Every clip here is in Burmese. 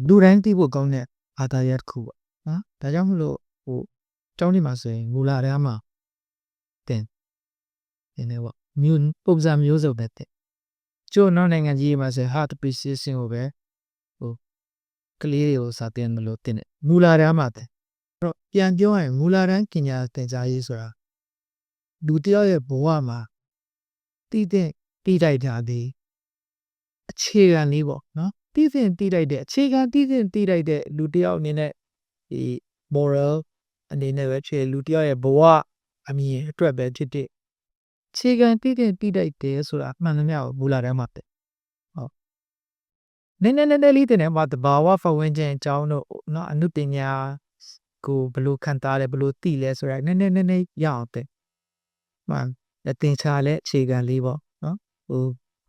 လူတိုင်းသိဖို့ကောင်းတဲ့ဘာသာရပ်တစ်ခုပေါ့နော်ဒါကြောင့်မလို့ကျောင်းဒီမှာဆိုရင်မူလာတန်းမှာတင်နေပေါ့မျိုးပုံစံမျိုးစုံနဲ့တင်ကျို့နောက်နိုင်ငံကြီးမှာဆို heart appreciation ကိုပဲကလေးတွေကိုစာသင်မလို့တင်တယ်မူလာတန်းမှာတင်အဲ့တော့ပြန်ပြောရရင်မူလာတန်းပညာသင်ကြားရေးဆိုတာလူတစ်ယောက်ရဲ့ဘဝမှာတည်တိုက်တာဒီအခြေခံလေးပေါ့နော်တည်တိုက်တဲ့အခြေခံတည်တိုက်တဲ့လူတစ်ယောက်အနေနဲ့ဒီ moral အနေနဲ့ပဲဖြစ်လူတစ်ယောက်ရဲ့ဘဝအမြင်အတွက်ပဲဖြစ်တဲ့အခြေခံတည်တိုက်တယ်ဆိုတာအမှန်တမျှကိုမူလာတန်းမှာတင်ဟုတ်နည်းလေးတင်တယ်မှာတဘာဝဖဝင်းချင်းအကြောင်းတို့နော်အနုပညာကိုဘယ်လိုခံစားလဲဘယ်လိုသိလဲဆိုတာနည်းရအောင်တင်မှသင်ချာလဲအခြေခံလေးပေါ့နော်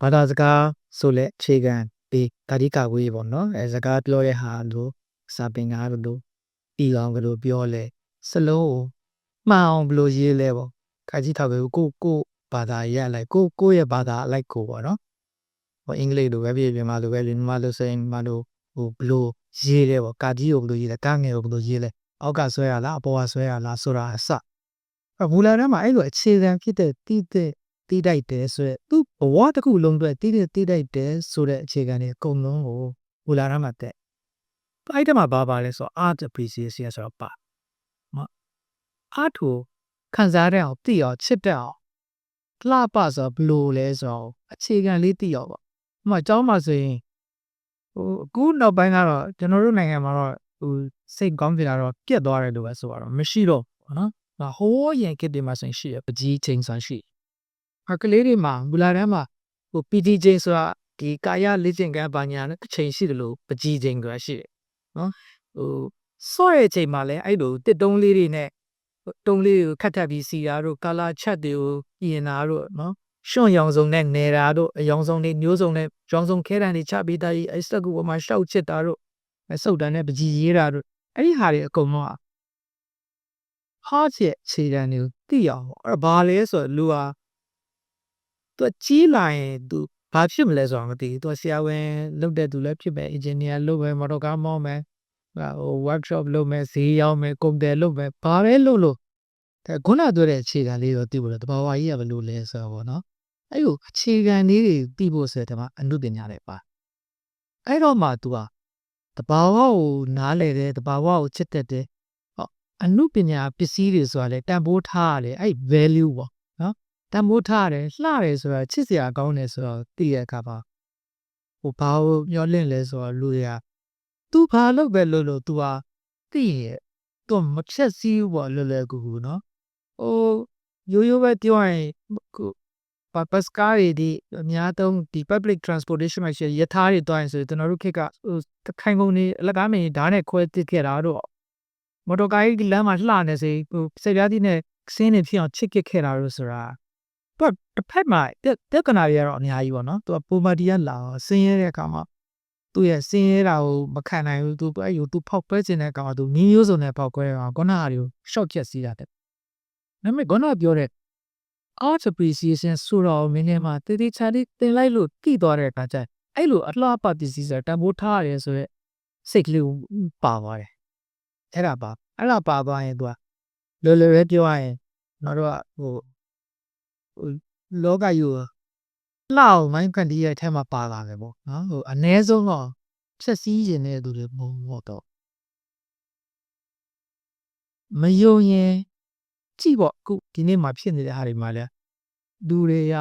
ဘာသာစကားဆိုလဲအခြေခံဒီတာတိကဝေးပေါ့နော်စကားပြောတဲ့ဟာလို့စာပင်ကားလို့ပြီးအောင်ဘယ်လိုပြောလဲစလုံးကိုမှန်အောင်ဘယ်လိုရေးလဲပေါ့ခါကြီးထောက်ပဲကိုဘာသာရလိုက်ကိုရဲ့ဘာသာအလိုက်ကိုပေါ့နော်အင်္ဂလိပ်လိုပဲပြည်မြန်မာလိုပဲမြန်မာလိုဆိုရင်မြန်မာလိုဘယ်လိုရေးလဲပေါ့ကာကြီးကိုဘယ်လိုရေးလဲကငယ်ကိုဘယ်လိုရေးလဲအောက်ကဆွဲရလားအပေါ်ကဆွဲရလားဆိုတာအစမူလာတန်းမှာအဲ့လိုအခြေခံဖြစ်တဲ့တည်တိုက်တယ်ဆိုရက်သူ့ဘဝတစ်ခုလုံးအတွက်တည်တိုက်တယ်ဆိုတဲ့အခြေခံတွေအကုန်လုံးကိုမူလာတန်းမှာတက်အဲ့တမှာဘာလဲဆိုတော့ art appreciation ဆိုတော့ပါart ကိုခံစားရအောင်သိအောင်ချစ်တတ်အောင်လှပဆိုဘလို့လဲဆိုတော့အခြေခံလေးသိအောင်ပေါ့ဥပမာကျောင်းမှာဆိုရင်အခုနောက်ပိုင်းကတော့ကျွန်တော်တို့နိုင်ငံမှာတော့စိတ်ကောင်းကြတာတော့ပြက်သွားတယ်လို့ပဲဆိုတော့မရှိတော့ဘူးနော်ဒါဟိုးရင်ကစ်တွေမှာဆိုရင်ရှိရပကြီးချင်းဆိုရှိကလေးတွေမှာမူလာတန်းမှာPT ချင်းဆိုတာဒီကာယလေ့ကျင့်ခန်းဘာညာနဲ့အချိန်ရှိတယ်လို့ပကြီးချင်းဆိုတာရှိတယ်နော်စော့ရဲ့အချိန်မှာလည်းအဲ့လိုတစ်တုံးလေးတွေနဲ့တုံးလေးကိုခတ်ထပ်ပြီးစီတာတို့ကာလာချက်တွေကိုပြင်တာတို့နော်ရှွန့်ရောင်စုံနဲ့နေတာတို့အယောင်စုံတွေမျိုးစုံနဲ့ရောင်စုံခဲတံတွေချပြီးသားကြီးအဲ့စက်ကူပေါ်မှာရှောက်ချစ်တာတို့စုပ်တန်းနဲ့ပကြီးရေးတာတို့အဲ့ဒီဟာတွေအကုန်လုံးဟာရဲ့ခြေတန်းတွေကိုသိအောင်အဲ့ဘာလဲဆိုတော့လူဟာသူကြီးလာရင်သူဘာဖြစ်မလဲဆိုတော့မသိဘူးသူဆရာဝန်လုပ်တဲ့သူလည်းဖြစ်မယ်အင်ဂျင်နီယာလုပ်မယ်မော်တော်ကားမောင်းမယ်workshop လုပ်မယ်ဈေးရောက်မယ်ကုန်တယ်လုပ်မယ်ဘာပဲလုပ်လို့ခုနပြောတဲ့အခြေခံလေးတော့သိဖို့လဲတဘာဝကြီးကဘယ်လိုလဲဆိုတော့ဗောနော်အဲ့လိုအခြေခံလေးတွေသိဖို့ဆိုတဲ့မှာအနုပညာတွေပါအဲ့တော့မှ तू တဘာဝကိုနားလေတယ်တဘာဝကိုချစ်တတ်တယ်အနုပညာပစ္စည်းတွေဆိုတာလေတန်ဖိုးထားရတယ်အဲ့ value ပေါ့နော်တန်ဖိုးထားရတယ်လှတယ်ဆိုတာချစ်စရာကောင်းတယ်ဆိုတော့သိရအခါပါဘာကိုမျောလင့်လဲဆိုတော့လူတွေက तू ဘာလုပ်ပဲလုပ်လို့ तू သိရဲ့ तू မချက်စည်းဘူးပေါ့လွယ်ကူနော်ရိုးပဲပြောရင်bus ကားတွေဒီအများသုံးဒီ public transportation မှာရှိရထားတွေတွိုင်းဆိုကျွန်တော်တို့ခေတ်ကခိုင်ကုန်နေအလကားမင်းဓာတ်နဲ့ခွဲတစ်ခဲ့တာတော့မော်တော်ကားကြီးလမ်းမှာလှနေစေစိတ်ပြားကြီးနဲ့စင်းနေဖြစ်အောင်ချစ်ခဲ့တာလို့ဆိုတာသူတစ်ဖက်မှာတက်ကနာတွေကတော့အများကြီးပေါ့နော်သူပုံမတီးရလာဆင်းရဲတဲ့အခါမှာသူရဲ့ဆင်းရဲတာကိုမခံနိုင်ဘူးသူအဲ့လိုသူဖောက်ပွဲခြင်းတဲ့အခါမှာသူမျိုးစုံနဲ့ဖောက်ပွဲအောင်ခုနကတွေကို short ဖြတ်စီးတာတဲ့ဒါပေမဲ့ခုနပြောတဲ့ art appreciation ဆိုတော့မင်းထဲမှာတည်ချာလေးတင်လိုက်လို့တည်သွားတဲ့အခါကျအဲ့လိုအလှပပစ္စည်းဆိုတန်ဖိုးထားရတယ်ဆိုရက်စိတ်ကလေးပါသွားတယ်အဲ့ဒါပါသွားရင်သူကလွယ်ပဲပြောရရင်တို့ကလောကကြီးကိုလှအောင်မိုင်းကန်တီးရဲ့အထက်မှာပါလာတယ်ပေါ့နော်အ ਨੇ ဆုံးတော့ချက်စည်းရင်တဲ့သူတွေမဟုတ်တော့မယုံရင်ကြည့်ပေါ့အခုဒီနေ့မှာဖြစ်နေတဲ့ဟာတွေမှာလဲလူတွေက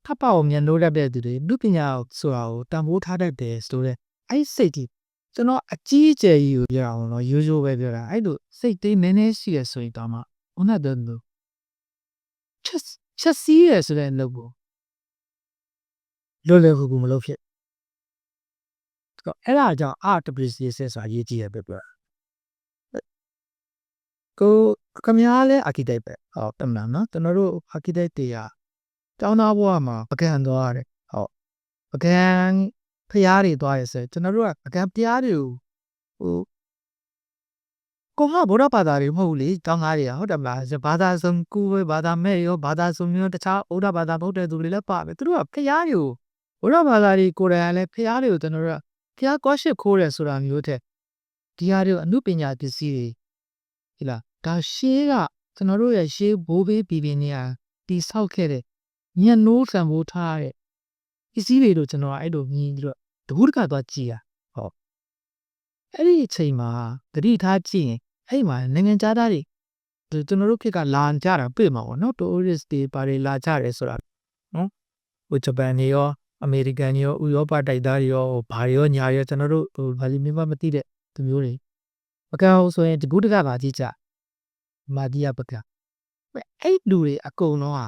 ထပ်ပေါက်မြန်လို့ရတဲ့သူတွေလူပညာဆိုတာကိုတန်ဖိုးထားတတ်တယ်ဆိုတော့အဲ့စိတ်ကြီးကျွန်တော်အကြီးအကျယ်ကြီးကိုပြောအောင်တော့ရိုးပဲပြောတာအဲ့လိုစိတ်သေးနည်းနည်းရှိရဆိုရင်တော့မှဦးနဲ့တော့လို့ချက်စီးရဆိုတဲ့အလုပ်ကိုလွယ်ကူမလုပ်ဖြစ်အဲ့ဒါကြောင့် art appreciation ဆိုတာရေးကြည့်ရပဲပြောကိုခမည်းလဲ architect ပဲဟုတ်တယ်မလားနော်ကျွန်တော်တို့ architect တွေကကျောင်းသားဘဝမှာပကံသွားရတယ်ဟုတ်ပကံဖျားတွေသွားရဆိုကျွန်တော်တို့ကပကံဖျားတွေကိုကဗုဒ္ဓဘာသာတွေမဟုတ်လေတောင်းကားတွေကဟုတ်တယ်မလားဘာသာစုံကူပဲဘာသာမဲ့ရောဘာသာစုံမျိုးတခြားဗုဒ္ဓဘာသာမဟုတ်တဲ့သူတွေလည်းပါပဲသူတို့ကဖျားတွေကိုဗုဒ္ဓဘာသာတွေကိုယ်တိုင်လည်းဖျားတွေကိုကျွန်တော်တို့က ဖျားကွာရှစ်ခိုးတယ်ဆိုတာမျိုးတဲ့ဒီဟာတွေအမှုပညာပစ္စည်းတွေဟိလားဒါရှေးကကျွန်တော်တို့ရဲ့ရှေးဘိုးဘေးပြည်နေရတီဆောက်ခဲ့တဲ့ညနိုးဆံမိုးထားတဲ့ပစ္စည်းတွေတို့ကျွန်တော်အဲ့လိုမြင်ပြီးတော့တကူးတကသွားကြည်ရဟုတ်အဲ့ဒီအချိန်မှာတတိထားကြည့်ရင်အဲ့မှာနိုင်ငံသားတွေကျွန်တော်တို့ခေတ်ကလာကြတာပြည့်မှာပေါ့နော် tourist တွေပါတွေလာကြတယ်ဆိုတာနော်ဟိုဂျပန်တွေရောအမေရိကန်တွေရောဥရောပတိုက်သားတွေရောဘာတွေရောညာရောကျွန်တော်တို့ဟိုဗာလီမင်းမသိတဲ့သူမျိုးတွေပကံဆိုရင်တကူးတကပါကြည့်ကြမာဒီယာပကံအဲ့လူတွေအကုန်လုံးဟာ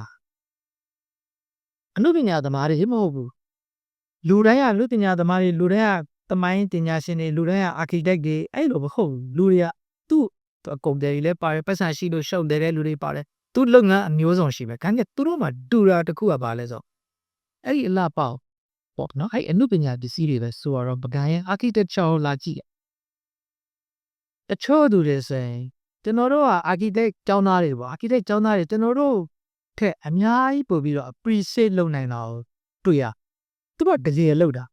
အနုပညာသမားတွေမဟုတ်ဘူးလူတိုင်းကလူပညာသမားတွေလူတိုင်းကသမိုင်းပညာရှင်တွေလူတိုင်းက architect တွေအဲ့လိုမဟုတ်ဘူးလူတွေကသူ့အကုန်တယ်ကြီးလဲပါတယ်ပတ်စံရှိလို့ရှုပ်တဲ့လူတွေပါတယ်သူလုပ်ငန်းအမျိုးစုံရှိပဲဒါနဲ့သူတို့မှတူတာတခုကပါလဲဆိုအဲ့ဒီအလှပေါက်ပေါ့နော်အဲ့အနုပညာပစ္စည်းတွေပဲဆိုတော့ပကံရဲ့ architecture လာကြည့်တချို့သူတွေဆိုရင်ကျွန်တော်တို့က architect ကျောင်းသားတွေပေါ့ architect ကျောင်းသားတွေကျွန်တော်တို့ထက်အများကြီးပို့ပြီးတော့ appreciate လုပ်နိုင်တာကိုတွေ့ရသူတို့တကယ်လုပ်တာ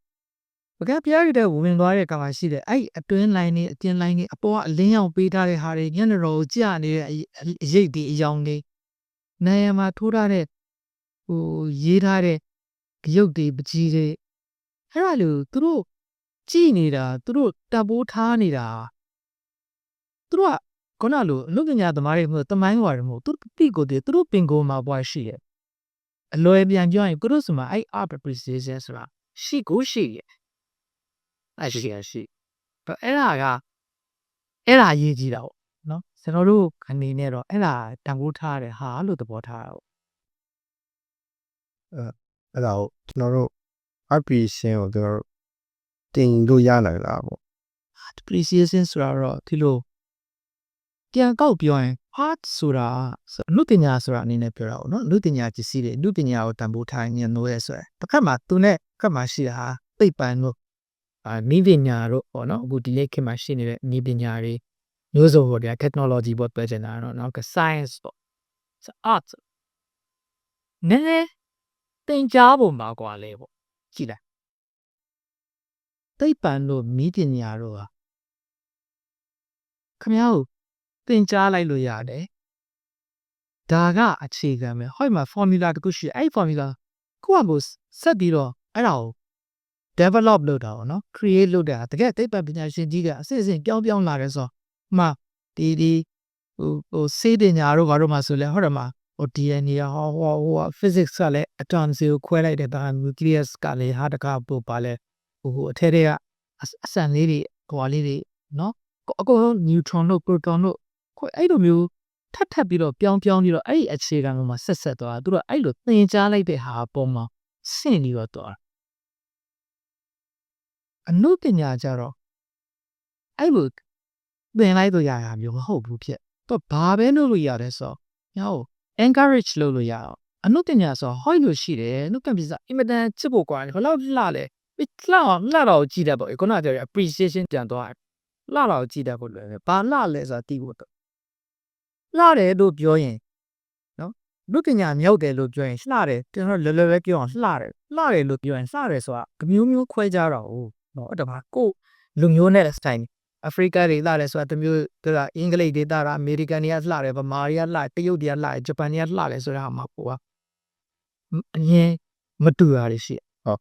ပကံပြားရတဲ့ဝင်သွားတဲ့ကောင်မှရှိတယ်အဲ့အတွင်း line တွေအတင်း line တွေအပေါ်ကအလင်းရောင်ပေးထားတဲ့ဟာတွေညနေတော်ကိုကြာနေတဲ့အရိပ်တွေအယောင်တွေနိုင်ရမှာထိုးထားတဲ့ဟိုရေးထားတဲ့ရုပ်တွေပကြီးတွေအဲ့ဒါလို့သူတို့ကြည်နေတာသူတို့တပ်ပိုးထားနေတာသူတို့ကခုနလိုအနုပညာသမားတွေမဟုတ်တမိုင်းဝါတွေမဟုတ်သူတိကိုတည်းသူတို့ပင်ကိုမှာပွားရှိရဲ့အလွယ်ပြန်ပြောရင်သူတို့ဆိုမှအဲ့ art appreciation ဆိုတာရှိကိုရှိရဲ့အဲ့ရှိအဲ့ဒါရေးကြည့်တာပေါ့နော်ကျွန်တော်တို့အနေနဲ့တော့အဲ့ဒါတန်ဖိုးထားတယ်ဟာလို့သဘောထားတာပေါ့အဲ့ဒါကိုကျွန်တော်တို့ appreciation ကိုကျွန်တော်တို့တင်လို့ရနိုင်လားပေါ့ appreciation ဆိုတာတော့ဒီလိုပြန်ကောက်ပြောရင် art ဆိုတာအနုပညာဆိုတာအနေနဲ့ပြောတာပေါ့နော်အနုပညာပစ္စည်းတွေအနုပညာကိုတန်ဖိုးထားညံ့လို့ရဲဆိုရယ်တစ်ခါမှသူနဲ့ခက်မှရှိတာဟာသိပ္ပံတို့နီးပညာတို့ပေါ့နော်အခုဒီနေ့ခေတ်မှာရှိနေတဲ့နီးပညာတွေမျိုးစုံပေါ့ဗျာ technology ပေါ့ပြောချင်တာတော့နော် science ပေါ့ art နည်းနည်းသင်ကြားပုံပါကွာလေပေါ့ကြည့်လိုက်သိပ္ပံတို့နီးပညာတို့ဟာခင်ဗျားကိုသင်ကြားလိုက်လို့ရတယ်ဒါကအခြေခံပဲဟိုမှာ formula တခုရှိအဲ့ formula ကိုယ့်အကိုဆက်ပြီးတော့အဲ့ဒါကို develop လုပ်တာပေါ့နော် create လုပ်တာတကယ်သိပ္ပံပညာရှင်ကြီးကအစစ်အစစ်ပြောင်းလာတယ်ဆိုမှဒီဟိုစေးပညာတို့ဘာတို့မှဆိုလဲဟုတ်တယ်မှာဟို DNA ဟို physics ကလည်း atom ကိုခွဲလိုက်တဲ့ဒါ nucleus ကလည်းဟာတကားပို့ပါလဲဟိုအထက်တွေကအဆန်လေးတွေဟိုလေးတွေနော်အကုန်လုံး neutron တို့ proton တို့ခွဲအဲ့လိုမျိုးထပ်ပြီးတော့ပြောင်းပြီးတော့အဲ့ဒီအခြေခံမှာဆက်သွားသူတို့အဲ့လိုသင်ကြားလိုက်တဲ့ဟာပုံမှာဆင့်ပြီးတော့သွားအနုပညာကြတော့အဲ့လိုသင်လိုက်တော့ရတာမျိုးမဟုတ်ဘူးဖြစ်တော့ဘာပဲလုပ်လို့ရတယ်ဆိုညော encourage လုပ်လို့ရအောင်အနုပညာဆိုဟောလို့ရှိတယ်အနုပညာအင်မတန်ချစ်ဖို့ကွာဘယ်လောက်လှလဲလှတော့ကြည့်တတ်ပေါ့ခုနကပြောရ appreciation ပြန်သွားလှတော့ကြည့်တတ်ဖို့လွယ်တယ်ဘာလှလဲဆိုတာသိဖို့တော့လှတယ်လို့ပြောရင်နော်အနုပညာမြောက်တယ်လို့ပြောရင်လှတယ်ကျွန်တော်လွယ်လွယ်ပဲပြောအောင်လှတယ်လို့ပြောရင်လှတယ်ဆိုတာအမျိုးခွဲကြတော့နော်အဲ့ဒါပါကိုလူမျိုးနဲ့ style အာဖရိကတွေလှတယ်ဆိုတာတမျိုးအင်္ဂလိပ်တွေတာအမေရိကန်တွေကလှတယ်ဗမာတွေကလှတရုတ်တွေကလှဂျပန်တွေကလှတယ်ဆိုတာမှာကိုကအရင်မတူတာတွေရှိဟုတ်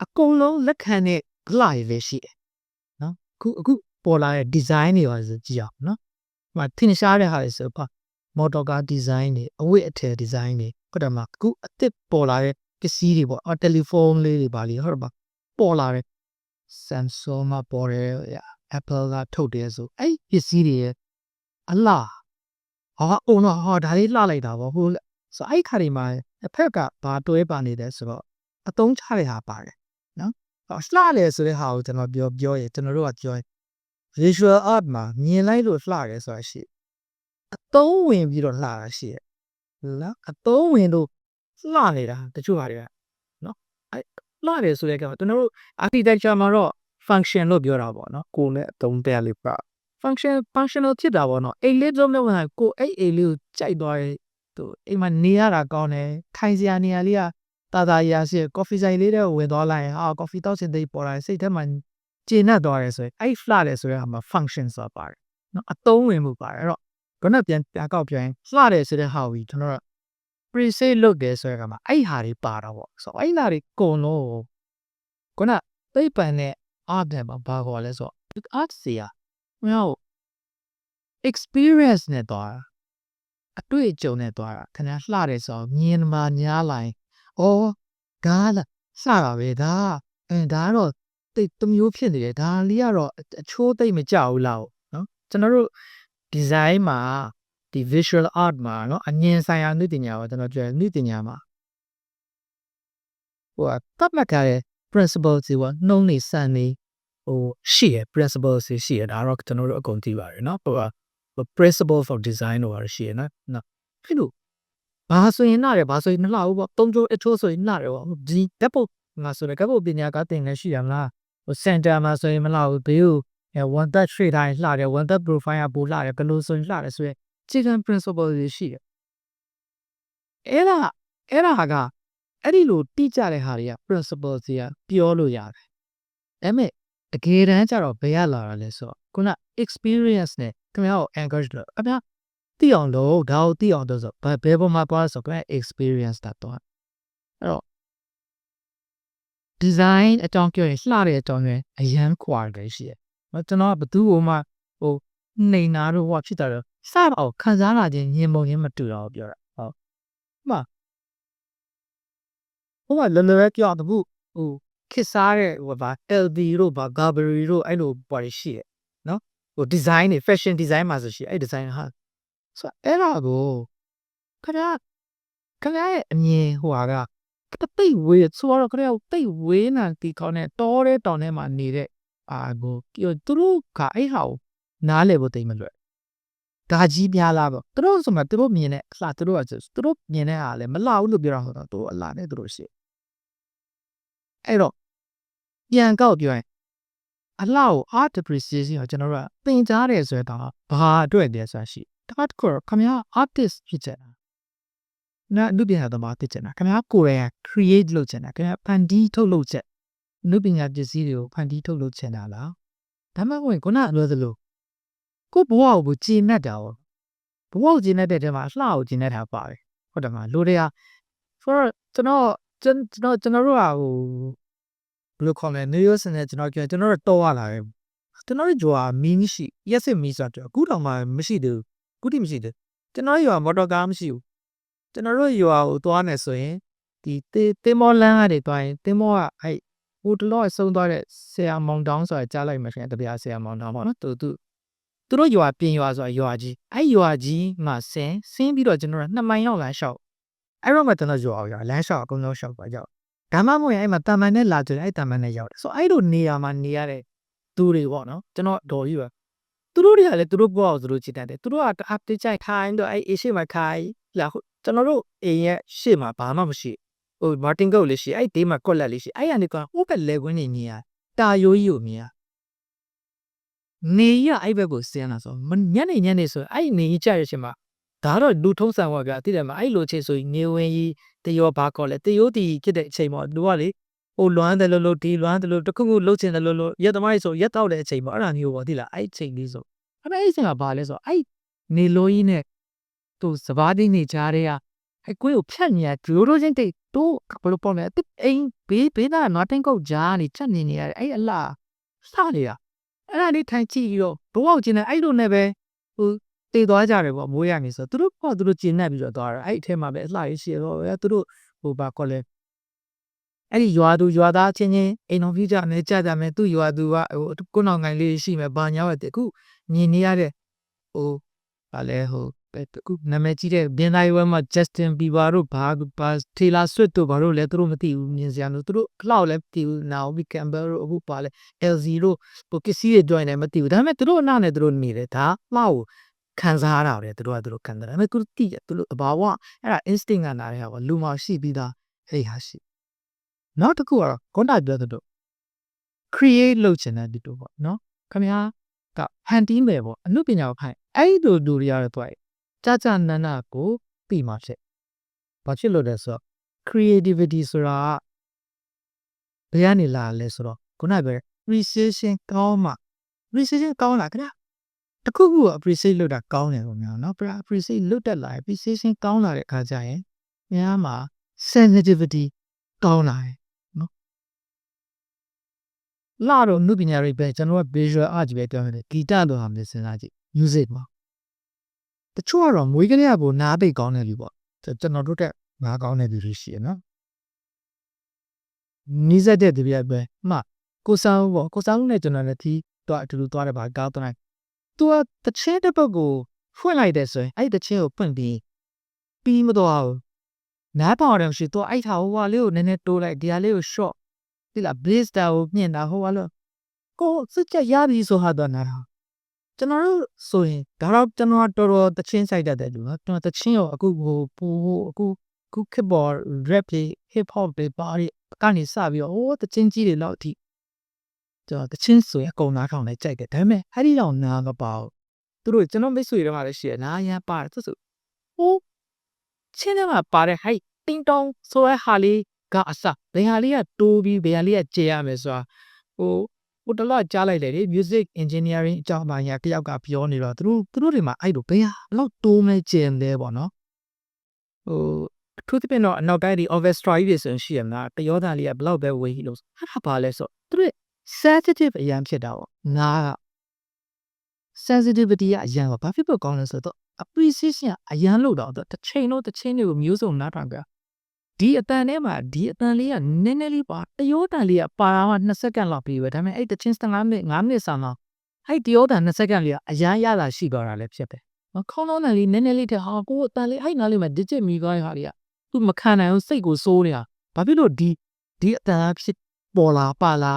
အကုန်လုံးလက်ခံတဲ့လှရည်ပဲရှိတယ်နော်အခုပေါ်လာတဲ့ design တွေပါဆိုကြည့်အောင်နော်ဟိုထင်ရှားတဲ့ဟာတွေဆိုပါမော်တော်ကား design တွေအဝတ်အထည် design တွေဟုတ်တယ်မလားအခုအစ်စ်ပေါ်လာတဲ့ပစ္စည်းတွေပေါ့တယ်လီဖုန်းလေးတွေပါလေဟုတ်တယ်မပေါ်လာတဲ့ Samsung မှာပေါ်တယ် Apple ကထုတ်တယ်ဆိုအဲ့ပစ္စည်းတွေရဲ့အလားအောင်တော့ဒါလေးလှလိုက်တာပေါ့ဟိုဆိုအဲ့ခါဒီမှာအဖက်ကဘာတွဲပါနေတယ်ဆိုတော့အတုံးချတဲ့ဟာပါတယ်နော်လှလဲဆိုတဲ့ဟာကိုကျွန်တော်ပြောရင်ကျွန်တော်တို့ကပြောရင် visual art မှာမြင်လိုက်လို့လှတယ်ဆိုတာရှိအတုံးဝင်ပြီးတော့လှတာရှိရနော်အတုံးဝင်လို့လှနေတာတချို့ဟာတွေကနော်အဲ့လှတယ်ဆိုတဲ့ကောင်ကျွန်တော်တို့ architecture မှာတော့ function လို့ပြောတာပေါ့နော်ကိုနဲ့အသုံးတက်လေးပါ functional ဖြစ်တာပေါ့နော်အိမ်လေးသုံးလို့ဝင်ကိုအဲ့အိမ်လေးကိုကြိုက်သွားတယ်သူအိမ်မှာနေရတာကောင်းတယ်ထိုင်စရာနေရာလေးက တာရရှိ coffee ဆိုင်လေးတဲ့ဝင်သွားလိုက်ရင် coffee တောက်ချင်တဲ့ပေါ်လာစိတ်ထဲမှာကျေနပ်သွားတယ်ဆိုရင်အဲ့လှတယ်ဆိုတဲ့ဟာမှာ function ဆိုတာပါတယ်နော်အသုံးဝင်မှုပါတယ်အဲ့တော့ခုနပြန်ကောက်ပြန်လှတယ်ဆိုတဲ့ဟာကိုကျွန်တော်တို့ preset လုပ်တယ်ဆိုတဲ့ကမှာအဲ့ဟာတွေပါတော့ပေါ့ဆိုတော့အဲ့ဟာတွေကုန်လို့ခုနသိပ္ပံနဲ့ art နဲ့ဘာခေါ်လဲဆိုတော့ art စီอ่ะမင်းတို့ experience နဲ့တော့အတွေ့အကြုံနဲ့တော့ခင်ဗျာလှတယ်ဆိုတော့မြင်မှာညားလိုက်ဒါကလှတာပဲဒါကတော့တိတ်တမျိုးဖြစ်နေတယ်ဒါလေးကတော့အချိုးသိမ့်မကြဘူးလားနော်ကျွန်တော်တို့ design မှာဒီ visual art မှာเนาะအမြင်ဆိုင်ရာနည်းပညာကိုကျွန်တော်ပြောနည်းပညာမှာတတ်မှတ်ထားတဲ့ principle တွေပေါ့နှုံးနေစံနေရှိရ principle တွေရှိရဒါတော့ကျွန်တော်တို့အကုန်သိပါတယ်เนาะprinciple for design တော့ရှိရနော်ဖြစ်လို့ဘာဆိုရင်နားတယ်ဘာဆိုရင်မလှဘူးပေါ့သုံးချိုးအချိုးဆိုရင်နားတယ်ပေါ့ဒီဓာတ်ပုံငါဆိုရင်ဓာတ်ပုံပညာကတင်နေရှိရမလားcenter မှာဆိုရင်မလှဘူးဘေးကိုone touch trade တိုင်းလှတယ် one touch profile ကပိုလှတယ်ဘယ်လိုဆိုရင်လှတယ်ဆိုရင်အခြေခံ principle တွေရှိတယ်အဲ့ဒါကအဲ့ဒီလိုတိကျတဲ့ဟာတွေက principle တွေကပြောလို့ရတယ်ဒါပေမဲ့တကယ်တမ်းကျတော့ဘယ်ရလာတာလဲဆိုတော့ခုန experience နဲ့ခင်ဗျားကို encourage လုပ်ခင်ဗျားသိအောင်လုပ်ဒါကိုသိအောင်လုပ်ဆိုဘယ်ပေါ်မှာသွားဆိုခင်ဗျား experience တာတော့အဲ့တော့ design အကြောင်းပြောရင်လှတဲ့အကြောင်းနဲ့အရန်ခွာတယ်ရှိတယ်ကျွန်တော်ကဘသူ့ကိုမှနှိမ်နာတော့ဖြစ်တာတော့စတော့ခံစားလာခြင်းညင်ပုံခြင်းမတူတော့ပြောတာဟုတ်မှလောလောပဲပြောတော့ခစ်စားတဲ့ဘာ LV တို့ဘာ Burberry တို့အဲ့လိုပေါ်ရရှိတယ်နော်design တွေ fashion design မှာဆိုရှိအဲ့ design ဟာဆိုအဲ့ဒါကိုခင်ဗျားရဲ့အမြင်ကတိတ်ဝေးဆိုတော့ခင်ဗျားတိတ်ဝေးနာတီခေါင်းနဲ့တောတဲ့တောင်ထဲမှာနေတဲ့သူတို့ကအဲ့ဟာကိုနားလေဖို့တိတ်မလွယ်ဒါကြီးများလားပေါ့သူတို့ဆိုမှသူတို့မြင်တဲ့အလှသူတို့မြင်တဲ့ဟာလည်းမလှဘူးလို့ပြောတာဆိုတော့သူတို့အလှနဲ့သူတို့ရှိအဲ့တော့ပြန်ကောက်ပြောရင်အလှကို art appreciation ကိုကျွန်တော်တို့ကသင်ကြားတယ်ဆိုတော့ဘာအတွက်လဲဆိုတာရှိဒါကခင်ဗျား artist ဖြစ်ချင်တာနာလူပညာသမားဖြစ်ချင်တာခင်ဗျားကိုယ်တိုင် create လုပ်ချင်တာခင်ဗျားဖန်တီးထုတ်လုပ်ချက်လူပညာပစ္စည်းတွေကိုဖန်တီးထုတ်လုပ်ချင်တာလားဒါမှမဟုတ်ခုနကပြောသလိုကိုဘဝကိုကြည်နပ်တာဘဝကိုကြည်နပ်တဲ့ထဲမှာအလှကိုကြည်နပ်တာပါတယ်ဟုတ်တယ်မလားလူတွေကဆိုတော့ကျွန်တော်တို့ကဘယ်လိုခေါ်လဲ New York နဲ့ကျွန်တော်တို့တော့ရလာတယ်ကျွန်တော်တို့ဂျွာမီးမရှိရက်စစ်မီးဆိုတော့အခုတောင်မှမရှိသေးဘူးအခုတိမရှိသေးကျွန်တော်ရွာမော်တော်ကားမရှိဘူးကျွန်တော်တို့ရွာကိုသွားနေဆိုရင်ဒီတင်မောလန်းကနေသွားရင်တင်မောကအဲ့ဟိုတလောဆုံးသွားတဲ့ဆရာမောင်တောင်းဆိုတာကြားလိုက်မှရှင်တပြားဆရာမောင်တောင်းပေါ့နော်သူတို့ရွာပြင်ရွာဆိုတာရွာကြီးအဲ့ရွာကြီးမှာဆင်းပြီးတော့ကျွန်တော်တို့2မိုင်လောက်လမ်းလျှောက်အဲ့တော့မှကျွန်တော်ရွာလမ်းလျှောက်အကုန်လုံးလျှောက်ပါကြောက်ဒါမှမဟုတ်ရင်အဲ့မှာတမန်နဲ့လာကြတယ်အဲ့တမန်နဲ့ရောက်တယ်ဆိုအဲ့လိုနေရာမှာနေရတဲ့သူတွေပေါ့နော်ကျွန်တော်တော်ကြီးပဲသူတို့တွေကလည်းသူတို့ဘောအောင်သူတို့ချစ်တတ်တယ်သူတို့က update ကြိုက်ခိုင်းတော့အဲ့အေးရှိမှခိုင်းလာကျွန်တော်တို့အိမ်ရဲ့ရှေ့မှာဘာမှမရှိမာတင်ကုတ်လေးရှိအဲ့ဒီမှာကွက်လက်လေးရှိအဲ့ကနေကဟိုဘက်လေကွင်းနေမြင်ရတာယိုးကြီးကိုမြင်ရနေရအဲ့ဘက်ကိုဆင်းလာဆိုညနေဆိုအဲ့နေကြီးကြရချင်းမှာဒါတော့လူထုံးစံဝါပြတိတယ်မှာအဲ့လိုချင်းဆိုနေဝင်ကြီးတရောဘာခေါ်လဲတရိုးတီဖြစ်တဲ့အချိန်ပေါ့လူကလေလွမ်းတယ်လို့ဒီလွမ်းတယ်လို့တခုခုလှုပ်ချင်တယ်လို့ရက်သမားကြီးဆိုရက်တော့တဲ့အချိန်ပေါ့အဲ့ဒါမျိုးပေါ့သိလားအဲ့အချိန်လေးဆိုအဲ့အချိန်ကဘာလဲဆိုအဲ့နေလိုကြီးနဲ့သူစဘာတိနေကြတဲ့အဲ့ကိုယ်ကိုဖြတ်ညာဒရိုးချင်းတိတ်တို့ဘယ်လိုပေါ့လဲအိမ်ဘေးသားနွားတင်းကုတ်ကြားနေချက်နေနေရတယ်အဲ့အလားစနေတာအဲ့ဒါလေးထိုင်ကြည့်ပြီးတော့ဘဝကိုကျင်တယ်အဲ့လိုနဲ့ပဲတည်သွားကြတယ်ပေါ့မိုးရနေဆိုသူတို့ကျင်နေပြီးတော့သွားတာအဲ့အထဲမှာပဲအလှရရှိတော့သူတို့ဘာခေါ်လဲအဲ့ဒီရွာသူရွာသားချင်းအိမ်တော်ပြကြမယ်ကြကြမယ်သူ့ရွာသူကကိုနောင်ငိုင်လေးရှိမယ်ဘာညာပဲတခုမြင်နေရတဲ့ဗာလဲအခုနာမည်ကြီးတဲ့ဘင်းတိုင်းဝဲမှာ Justin Bieber တို့ဘာ Taylor Swift တို့ဘာလို့လဲသူတို့မသိဘူးမြင်စရာလို့သူတို့ခလောက်လည်းမသိဘူး Naomi Campbell တို့အခုပါလဲ LZ တို့ပစ္စည်းတွေတွိုင်းတယ်မသိဘူးဒါပေမဲ့သူတို့အနာနဲ့သူတို့နေတယ်ဒါမှောက်ခံစားရတာပဲသူတို့ခံစားတယ်ဒါပေမဲ့သူတို့သိတယ်သူတို့အဘာဝအဲ့ဒါ instinct ကနားတဲ့ဟာကလူမှရှိပြီးသားအဲ့ဟာရှိနောက်တစ်ခုကတော့ contact ပြောတဲ့တို့ create လုပ်ချင်တဲ့တူပေါ့နော်ခင်ဗျာကဖန်တီးမယ်ပေါ့အမှုပညာကိုခိုင်းအဲ့လိုလူတွေရတော့ကြာနနာကိုပြီးမှဖြစ်ဘာဖြစ်လို့လဲဆိုတော့ creativity ဆိုတာဘယ်ကနေလာလဲဆိုတော့ခုနကပြော appreciation ကောင်းမှ appreciation ကောင်းလားခင်ဗျာတခုခု appreciate လုပ်တာကောင်းတယ်ပေါ့များเนาะ appreciate လုပ်တတ်လာ appreciation ကောင်းလာတဲ့အခါကျရင်များမှာ sensitivity ကောင်းလာတယ်เนาะလာတော့နုပညာတွေပဲကျွန်တော်က visual art ကြီးပဲပြောတယ်ဂီတတော့ဟာမျိုးစဉ်းစားကြည့် music မှာတချို့ကတော့မွေးကလေးကနားပိတ်ကောင်းတယ်လူပေါ့ကျွန်တော်တို့တက်နားကောင်းတဲ့လူတွေရှိရနော်နီးစပ်တဲ့သူတွေပဲမှကိုဆောင်ပေါ့ကိုဆောင်နဲ့ကျွန်တော်လည်းဒီတော့အတူတူသွားတယ်ပါကောင်းတယ်သူကတချင်းတစ်ပုတ်ကိုဖွင့်လိုက်တဲ့ဆိုရင်အဲ့တချင်းကိုဖွင့်ပြီးမတော့ဘူးနားပေါအောင်ရှိတော့အဲ့ထားဟိုဟာလေးကိုနည်းနည်းတိုးလိုက်ဒီဟာလေးကို short ဒီလား blaze တာကိုမြင်တာဟိုဟာလို့ကိုစစ်ချက်ရပြီဆိုဟာတော့နားတာကျွန်တော်တို့ဆိုရင်ဒါတော့ကျွန်တော်တော်တော်တချင်းဆိုင်တတ်တယ်လူနော်ကျွန်တော်တချင်းကိုအခုအခု keyboard rap တွေ hip hop တွေပါရီကနေစပြီးတော့တချင်းကြီးတွေလောက်အထိကျွန်တော်တချင်းဆိုရင်အကုန်နားထောင်လိုက်ကြိုက်တယ်ဒါပေမဲ့အဲ့ဒီတော့နားမပါဘူးသူတို့ကျွန်တော်မိတ်ဆွေတွေမှာလည်းရှိရနားရမ်းပါတယ်သူဆိုချင်းထဲမှာပါတဲ့ဟိုက်တင်းတောင်းဆိုရဲဟာလေးကအစဘယ်ဟာလေးကတိုးပြီးဘယ်ဟာလေးကကျေရမယ်ဆိုတာဟိုတလောကြားလိုက်လေ music engineering အကြောင်းပိုင်းကတယောက်ကပြောနေတော့သူတို့တွေမှာအဲ့လိုဘယ်ဟာလောက်တိုးမဲကျင်လဲပေါ့နော်အထူးသဖြင့်တော့အနောက်တိုင်းဒီ orchestra ကြီးတွေဆိုရင်ရှိရမလားတယောသားလေးကဘလောက်ပဲဝေးလို့အဲ့ဒါပါလဲဆိုသူတို့ sensitive အရန်ဖြစ်တာပေါ့နားက sensitivity ကအရန်ပါဘာဖြစ်ဖို့ကောင်းလဲဆိုတော့ appreciation အရန်လို့တော့တစ်ချိန်တွေကိုမျိုးစုံနားထောင်ကြဒီအတန်ထဲမှာဒီအတန်လေးကနည်းနည်းလေးပါတယောတန်လေးကပါတော့2စက္ကန့်လောက်ပြီးပဲဒါပေမဲ့အဲ့တချင်း15မိနစ်5မိနစ်ဆောင်တော့အဲ့တယောတန်2စက္ကန့်လေးကအရန်ရတာရှိသွားတာလည်းဖြစ်တယ်ခေါင်းလုံးတန်လေးနည်းနည်းလေးတဲ့ဟာကိုအတန်လေးအဲ့နားလေးမှာ digit မိသွားတဲ့ဟာတွေကသူမခံနိုင်ဘူးစိတ်ကိုစိုးနေတာဘာဖြစ်လို့ဒီအတန်ဖြစ်ပေါ်လာပါလာ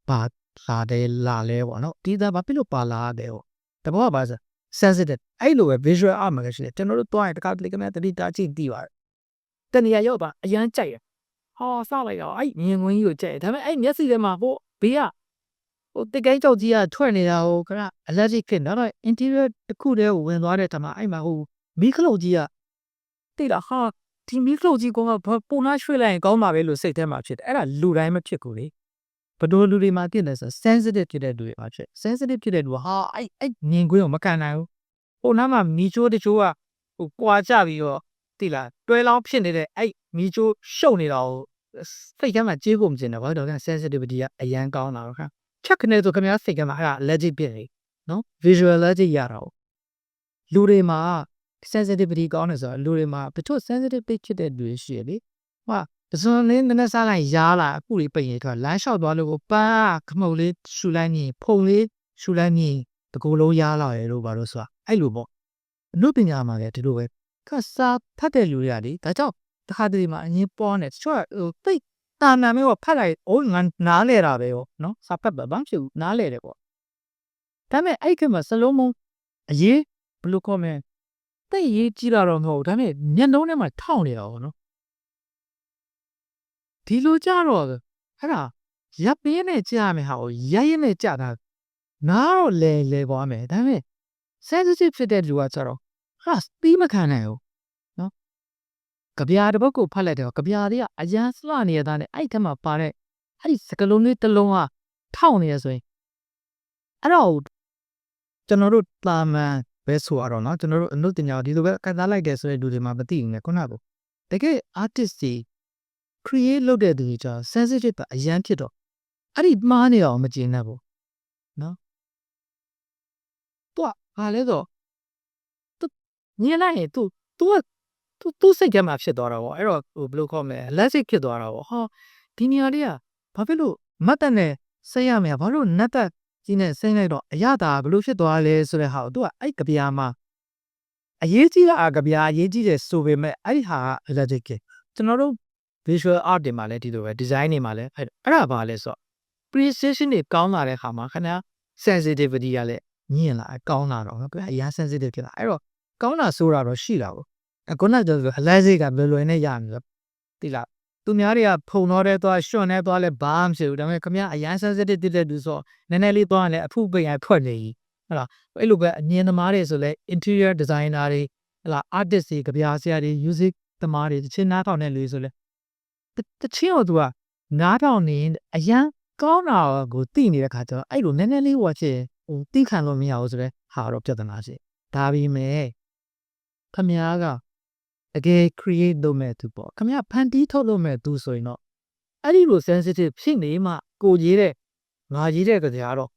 ပါလာတယ်လာလဲပေါ့နော်ဒီအတန်ဘာဖြစ်လို့ပါလာတယ်ပေါ့တဘောကပါစ sensitive အဲ့လိုပဲ visual art မှာရှိတယ်ကျွန်တော်တို့တွားရင်တခါတလေကမှတတိတာကြည့်ပြီးပါတယ်တနေရာရောက်ပါအရန်ကြိုက်ရဟာစလိုက်တော့အဲ့မြင်ကွင်းကြီးကိုကြိုက်တယ်ဒါပေမဲ့အဲ့မျက်စိထဲမှာဘေးကတစ်ကိန်းကြောက်ကြီးကထွက်နေတာခဏ allergic ဖြစ်တော့ interior တစ်ခုတည်းကိုဝင်သွားတဲ့တမှာအဲ့မှာမီးခလုတ်ကြီးကတိတ်လာဟာဒီမီးခလုတ်ကြီးကပုံနာရွှေ့လိုက်ရင်ကောင်းပါပဲလို့စိတ်ထဲမှာဖြစ်တယ်အဲ့ဒါလူတိုင်းမဖြစ်ဘူးလေဘယ်လိုလူတွေမှာဖြစ်လဲဆို sensitive ဖြစ်တဲ့လူတွေမှာဖြစ် sensitive ဖြစ်တဲ့လူဟာအဲ့မြင်ကွင်းကိုမကန်နိုင်ဘူးပုံနာမှာမီးချိုးတချိုးကကွာကြပြီးတော့တိလားတွဲလောင်းဖြစ်နေတဲ့အဲ့မီးချိုးရှုပ်နေတာကိုစိတ်ထဲမှာကြေးဖို့မကျင်တော့ဘာလို့လဲ sensitivity ကအရန်ကောင်းတာတော့ခါချက်ခနဲ့ဆိုခင်ဗျားစိတ်ထဲမှာအဲ့ဒါ allergic ဖြစ်နေနော် visual allergic ရတာလူတွေမှာ sensitivity ကောင်းတယ်ဆိုတော့လူတွေမှာတချို့ sensitive ဖြစ်တဲ့လူတွေရှိရလေဟာတစွန်းလေးနည်းနည်းစားလိုက်ရားလာအခုလေးပိတ်ရထွက်လမ်းလျှောက်သွားလို့ပန်းခမုတ်လေးရှူလိုက်မြင်ဖုံလေးရှူလိုက်မြင်တကူလုံးရားလာရလို့ဘာလို့ဆိုတာအဲ့လိုပေါ့အနုပညာမှာလည်းဒီလိုပဲခါစားဖတ်တဲ့လူတွေကလေဒါကြောင့်တခါတလေမှာအရင်ပေါ်နေတချို့တိတ်တာနာမျိုးဖတ်လိုက်ငါနားလဲတာပဲရောနော်စာဖတ်ပါဘာမှဖြစ်ဘူးနားလဲတယ်ပေါ့ဒါပေမဲ့အဲ့ကမှာစလုံးမအရေးဘယ်လိုခေါ်မလဲတိတ်ရေးကြည့်တာတော့မဟုတ်ဘူးဒါပေမဲ့မျက်လုံးထဲမှာထောက်နေတာပေါ့နော်ဒီလိုကြတော့အဲ့ဒါရပ်ပင်းနဲ့ကြာမယ်ဟာကိုရဲနဲ့ကြာတာနားတော့လဲသွားမယ်ဒါပေမဲ့ sensitive ဖြစ်တဲ့လူကကြတော့ဟာပြီးမခံနိုင်ဘူးနော်ကြပြာတစ်ပုတ်ကိုဖတ်လိုက်တယ်ကြပြာတွေကအရန်လှနေရတာနဲ့အဲ့ထက်မှပါတဲ့အဲ့ဒီစကလုံးလေးတစ်လုံးကထောက်နေရဆိုရင်အဲ့တော့ကျွန်တော်တို့တာမန်ပဲဆိုရတော့เนาะကျွန်တော်တို့အနုပညာဒီလိုပဲကစားလိုက်တယ်ဆိုတဲ့လူတွေမှာမသိဘူးနဲ့ခုနကတကယ် artist တွေ create လုပ်တဲ့သူတွေကြာ sensitive အရန်ဖြစ်တော့အဲ့ဒီမှားနေအောင်မကျင်တတ်ဘူးနော်သူကဘာလဲဆိုသူမြင်လိုက်ရင် तू စိတ်ထဲမှာဖြစ်သွားတာပေါ့အဲ့တော့ဘယ်လိုခေါ်မလဲ allergic ဖြစ်သွားတာပေါ့ဟာဒီနေရာလေးကဘာဖြစ်လို့မတ်တက်နဲ့စိတ်ရမယ်ဘာလို့နတ်တက်ကြီးနဲ့စိတ်လိုက်တော့အရသာဘယ်လိုဖြစ်သွားလဲဆိုတဲ့ဟာကို तू ကအဲ့ကြပြာမှာအရေးကြီးတာကြပြာအရေးကြီးတယ်ဆိုပေမဲ့အဲ့ဒီဟာက allergic ကျွန်တော်တို့ visual art တွေမှာလည်းဒီလိုပဲ design တွေမှာလည်းအဲ့ဒါဘာလဲဆိုတော့ precision တွေကောင်းလာတဲ့ခါမှာခင်ဗျာ sensitivity ကလည်းညင်လာကောင်းလာတော့ခင်ဗျာအရင် sensitive ဖြစ်လာအဲ့တော့ကောင်းတာဆိုတာတော့ရှိတာပေါ့ခုနကပြောဆို allergic ကလွယ်နဲ့ရမယ်ဆိုတိလားသူများတွေကဖုံတော့တဲ့သွားရှွန့်နေသွားလဲဘာမှမဖြစ်ဘူးဒါပေမဲ့ခင်ဗျာအရင် sensitive တဲ့သူဆိုနည်းနည်းလေးသွားရင်လည်းအဖုပိန်ရထွက်နေပြီဟုတ်လားအဲ့လိုပဲအမြင်သမားတွေဆိုလဲ interior designer တွေဟုတ်လား artist တွေကြပြာဆရာတွေ music သမားတွေတချင်းနားထောင်တဲ့လူဆိုလဲ တချင်းကိုသူကနားထောင်နေအရန်ကောင်းတာကိုသိနေတဲ့ခါကျတော့အဲ့လိုနည်းနည်းလေးဟိုဖြစ်ဟိုသိခံလို့မရဘူးဆိုတော့ဟာတော့ပြဿနာရှိဒါပေမဲ့ခမည်းကတကယ် create လုပ်မဲ့သူပေါ့ခမည်းဖန်တီးထုတ်လုပ်မဲ့သူဆိုရင်တော့အဲ့ဒီလို sensitive ဖြစ်နေမှကိုရေးတဲ့ငါရေးတဲ့ကြတော့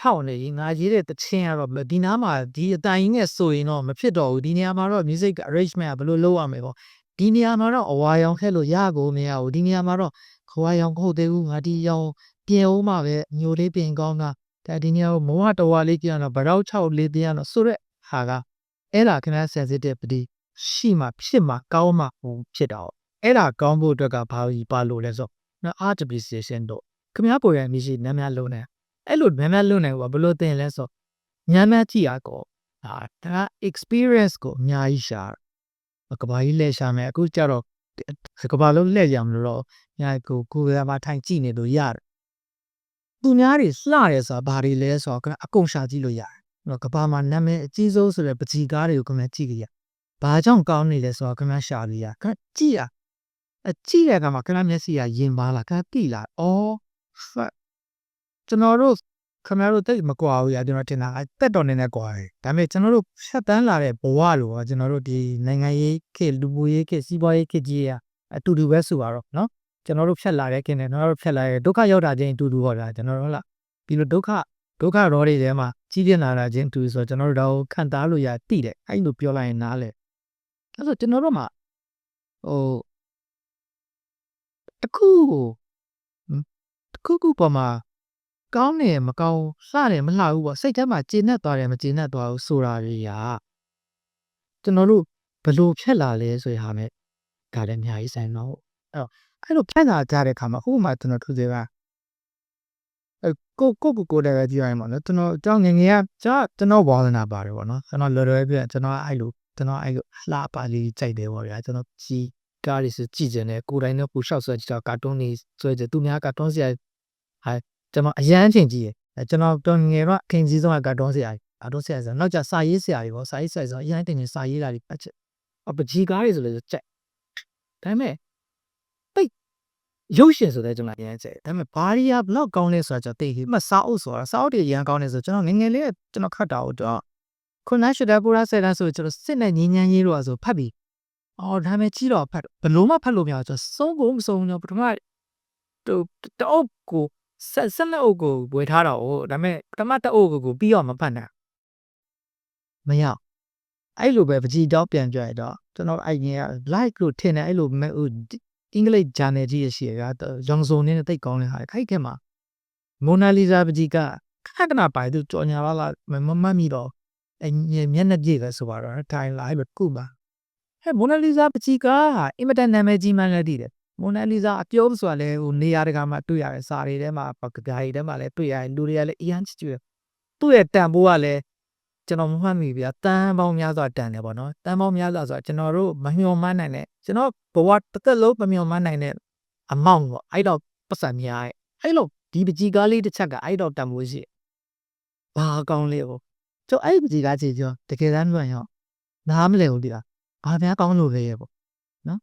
ထောက်နေကြီးငါရေးတဲ့တချင်းကတော့ဒီနားမှာဒီအတိုင်ကြီးနဲ့ဆိုရင်တော့မဖြစ်တော့ဘူးဒီနေရာမှာတော့ music arrangement ကဘယ်လိုလုပ်ရမလဲပေါ့ဒီနေရာမှာတော့အဝါရောင်ထည့်လို့ရကုန်မရဘူးဒီနေရာမှာတော့ခွာရောင်ဟုတ်သေးဘူးငါဒီရောင်ပြင်အောင်မှပဲမျိုးလေးပြင်ကောင်းတာဒါဒီနေရာကိုမဝတဝါလေးပြင်တော့ဗရောက်6လေးပြင်တော့ဆိုရက်ဟာကအဲ့ဒါခင်ဗျာ sensitivity ရှိမှဖြစ်မှကောင်းမှဖြစ်တော့အဲ့ဒါကောင်းဖို့အတွက်ကဘာလို့လဲဆိုတော့ art appreciation တော့ခင်ဗျာပေါ်ရအမရှိနားများလုံးနေအဲ့လိုနားများလုံးနေဘယ်လိုသင်လဲဆိုညာများကြည့်ရကောဒါ experience ကိုအများကြီးရှာကဘာကြီးလက်ရှာမယ်အခုကြတော့ကဘာလုံးလက်ရမလို့ညာကိုယ်ကမှထိုင်ကြည့်နေလို့ရတယ်သူများတွေလှရဲဆိုတာဘာတွေလဲဆိုတော့အကုန်ရှာကြည့်လို့ရတယ်ကဘာမှာနာမည်အကြီးဆုံးဆိုတဲ့ပကြီကားတွေကိုခင်ဗျာကြည့်ကြရဘာကြောင့်ကောင်းနေလဲဆိုတော့ခင်ဗျာရှာလို့ရခင်ဗျာကြည့်ရကြည့်တဲ့အခါမှာခင်ဗျာမျက်စိကယဉ်ပါလားခင်ဗျာတိလာကျွန်တော်တို့ခင်ဗျားတို့တိတ်မကွာဘူးကျွန်တော်တင်တာတက်တော်နေကွာတယ်ဒါပေမဲ့ကျွန်တော်တို့ဖြတ်တန်းလာတဲ့ဘဝလိုကျွန်တော်တို့ဒီနိုင်ငံရေးခေတ်လူမှုရေးခေတ်စီးပွားရေးခေတ်ကြီးအတူတူပဲဆိုတော့နော်ကျွန်တော်တို့ဖြတ်လာတဲ့ခင်နဲ့ကျွန်တော်တို့ဖြတ်လာတဲ့ဒုက္ခရောက်တာချင်းအတူတူဟောတာကျွန်တော်တို့လားဒီလိုဒုက္ခရောတွေထဲမှာကြီးပြင်းလာတာချင်းအတူဆိုတော့ကျွန်တော်တို့တော့ခံစားလို့ရတိတယ်အဲ့လိုပြောလိုက်ရင်နားလေအဲ့ဆိုကျွန်တော်တို့မှာတခုပေါ်မှာကောင်းတယ်မကောင်းလှတယ်မလှဘူးပေါ့စိတ်ထဲမှာကျေနပ်သွားတယ်မကျေနပ်သွားဘူးဆိုတာတွေကကျွန်တော်တို့ဘလို့ဖြတ်လာလဲဆိုရဟာမဲ့ဒါလည်းအများကြီးဆိုင်တော့အဲ့လိုဖြတ်လာကြတဲ့ခါမှာအခုမှကျွန်တော်သူတွေကကိုလည်းကြည့်ရရင်ပေါ့နော်ကျွန်တော်ငငယ်ကကျွန်တော်ဝါသနာပါတယ်ပေါ့နော်ကျွန်တော်လွယ်ပြကျွန်တော်အဲ့လိုလှပါလေးကြိုက်တယ်ပေါ့ဗျာကျွန်တော်ကြီးကားလေးစကြည့်ကြတယ်ကိုယ်တိုင်တော့ပူလျှောက်ဆွဲကြည့်တော့ကာတွန်းလေးဆွဲကြသူများကာတွန်းစရာကျွန်တော်အရန်အချိန်ကြီးရကျွန်တော်ငယ်တော့ခင်ကြီးဆုံးကကာတွန်းစရာဆိုနောက်ကျစာရေးစရာတွေပေါ့စာရေးဆိုအရန်တင်နေစာရေးတာတွေပတ်ချက်ပကြီးကားတွေဆိုလည်းကြိုက်ဒါပေမဲ့ပိတ်ရုပ်ရှင်ဆိုတဲ့ကျွန်တော်အရန်ကြိုက်ဒါပေမဲ့ဘာရီယာဘလောက်ကောင်းလဲဆိုတာကျွန်တော်သိပြီမှစာအုပ်ဆိုတာစာအုပ်တွေအရန်ကောင်းနေဆိုကျွန်တော်ငငယ်လေးကျွန်တော်ခတ်တာတော့ခုနရှုတဲ့ပူရာဆယ်တန်းဆိုကျွန်တော်စစ်နဲ့ငင်းငန်းရေးတော့ဆိုဖတ်ပြီးဒါပေမဲ့ကြီးတော့ဖတ်ဘလို့မှဖတ်လို့မရဘူးကျွန်တော်စုံကုန်မစုံတော့ပထမတအုပ်ကိုဆက်လက်အုပ်ကိုဝယ်ထားတော့ဒါပေမဲ့ပထမတအုပ်ကိုပြီးတော့မဖတ်နိုင်မရအဲ့လိုပဲပကြီးတောက်ပြန်ကြရတော့ကျွန်တော်အဲ့ငယ်က like လို့ထင်တယ်အဲ့လိုအင်္ဂလိပ် journal ကြီးရရှိရကရောင်စုံနေတဲ့တိတ်ကောင်းတဲ့ဟာခိုက်ခဲမှာမိုနာလီဇာပကြီးကခဏခဏပိုင်သူကြော်ညာလာမမှတ်မိတော့အဲ့မျက်နှာပြည့်ပဲဆိုပါတော့ထိုင်လာအဲ့လိုကုပါမိုနာလီဇာပကြီးကအင်မတန်နာမည်ကြီးမှန်းလည်းတည်တယ်မိုနာလီဇာအပြောဆိုတာလဲနေရာတကာမှာတွေ့ရတယ်စာတွေထဲမှာပကပြားတွေထဲမှာလည်းတွေ့ရတယ်လူတွေကလည်းအရန်ချစ်ကြည့်တယ်သူ့ရဲ့တန်ဖိုးကလည်းကျွန်တော်မမှတ်မိဗျာတန်းပေါင်းများစွာတန်တယ်ပေါ့နော်တန်းပေါင်းများစွာဆိုတာကျွန်တော်တို့မမျှော်မှန်းနိုင်တဲ့ကျွန်တော်ဘဝတစ်သက်လုံးမမျှော်မှန်းနိုင်တဲ့အမောင့်ပေါ့အဲ့တော့ပတ်စံများရဲ့အဲ့လိုဒီပကြီးကားလေးတစ်ချက်ကအဲ့တော့တန်ဖိုးရှိဘာကောင်းလေးပေါ့ကျွန်တော်အဲ့ပကြီးကားကြည့်ကြောတကယ်တမ်းလွှင့်ရောနားမလဲဘူးဒီလားဘာများကောင်းလို့လဲပေါ့နော်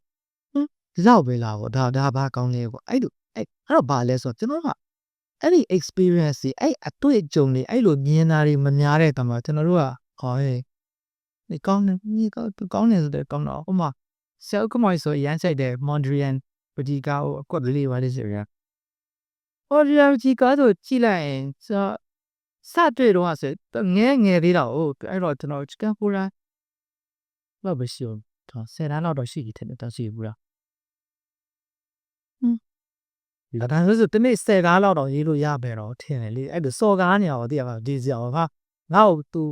ဒီလောက်ပဲလားပေါ့ဒါဘာကောင်းလဲပေါ့အဲ့တော့ဘာလဲဆိုတော့ကျွန်တော်ကအဲ့ဒီ experience အဲ့အတွေ့အကြုံတွေအဲ့လိုမြင်တာတွေမများတဲ့အခါမှာကျွန်တော်တို့ကဒီကောင်းနေဆိုတဲ့ကောင်းတော့ဥမာ self command ဆိုရမ်းဆိုင်တဲ့ Mondrian ပကြီးကားကိုအကွက်လေးပါလိမ့်စီဗျာMondrian ပကြီးကားဆိုကြည့်လိုက်ရင်စတွေ့တော့ဆိုငယ်သေးတော့အဲ့တော့ကျွန်တော် chicken pura လောက်ပဲရှိအောင်10တန်းလောက်တော့ရှိပြီထင်တယ်တန်းရှိဘူးလားဒါဆိုတနေ့10ကားလောက်တော့ရေးလို့ရပဲတော့ထင်တယ်လေအဲ့ဒါစော်ကားနေအောင်တည်ရပါဒီစရာငါ့ကို तू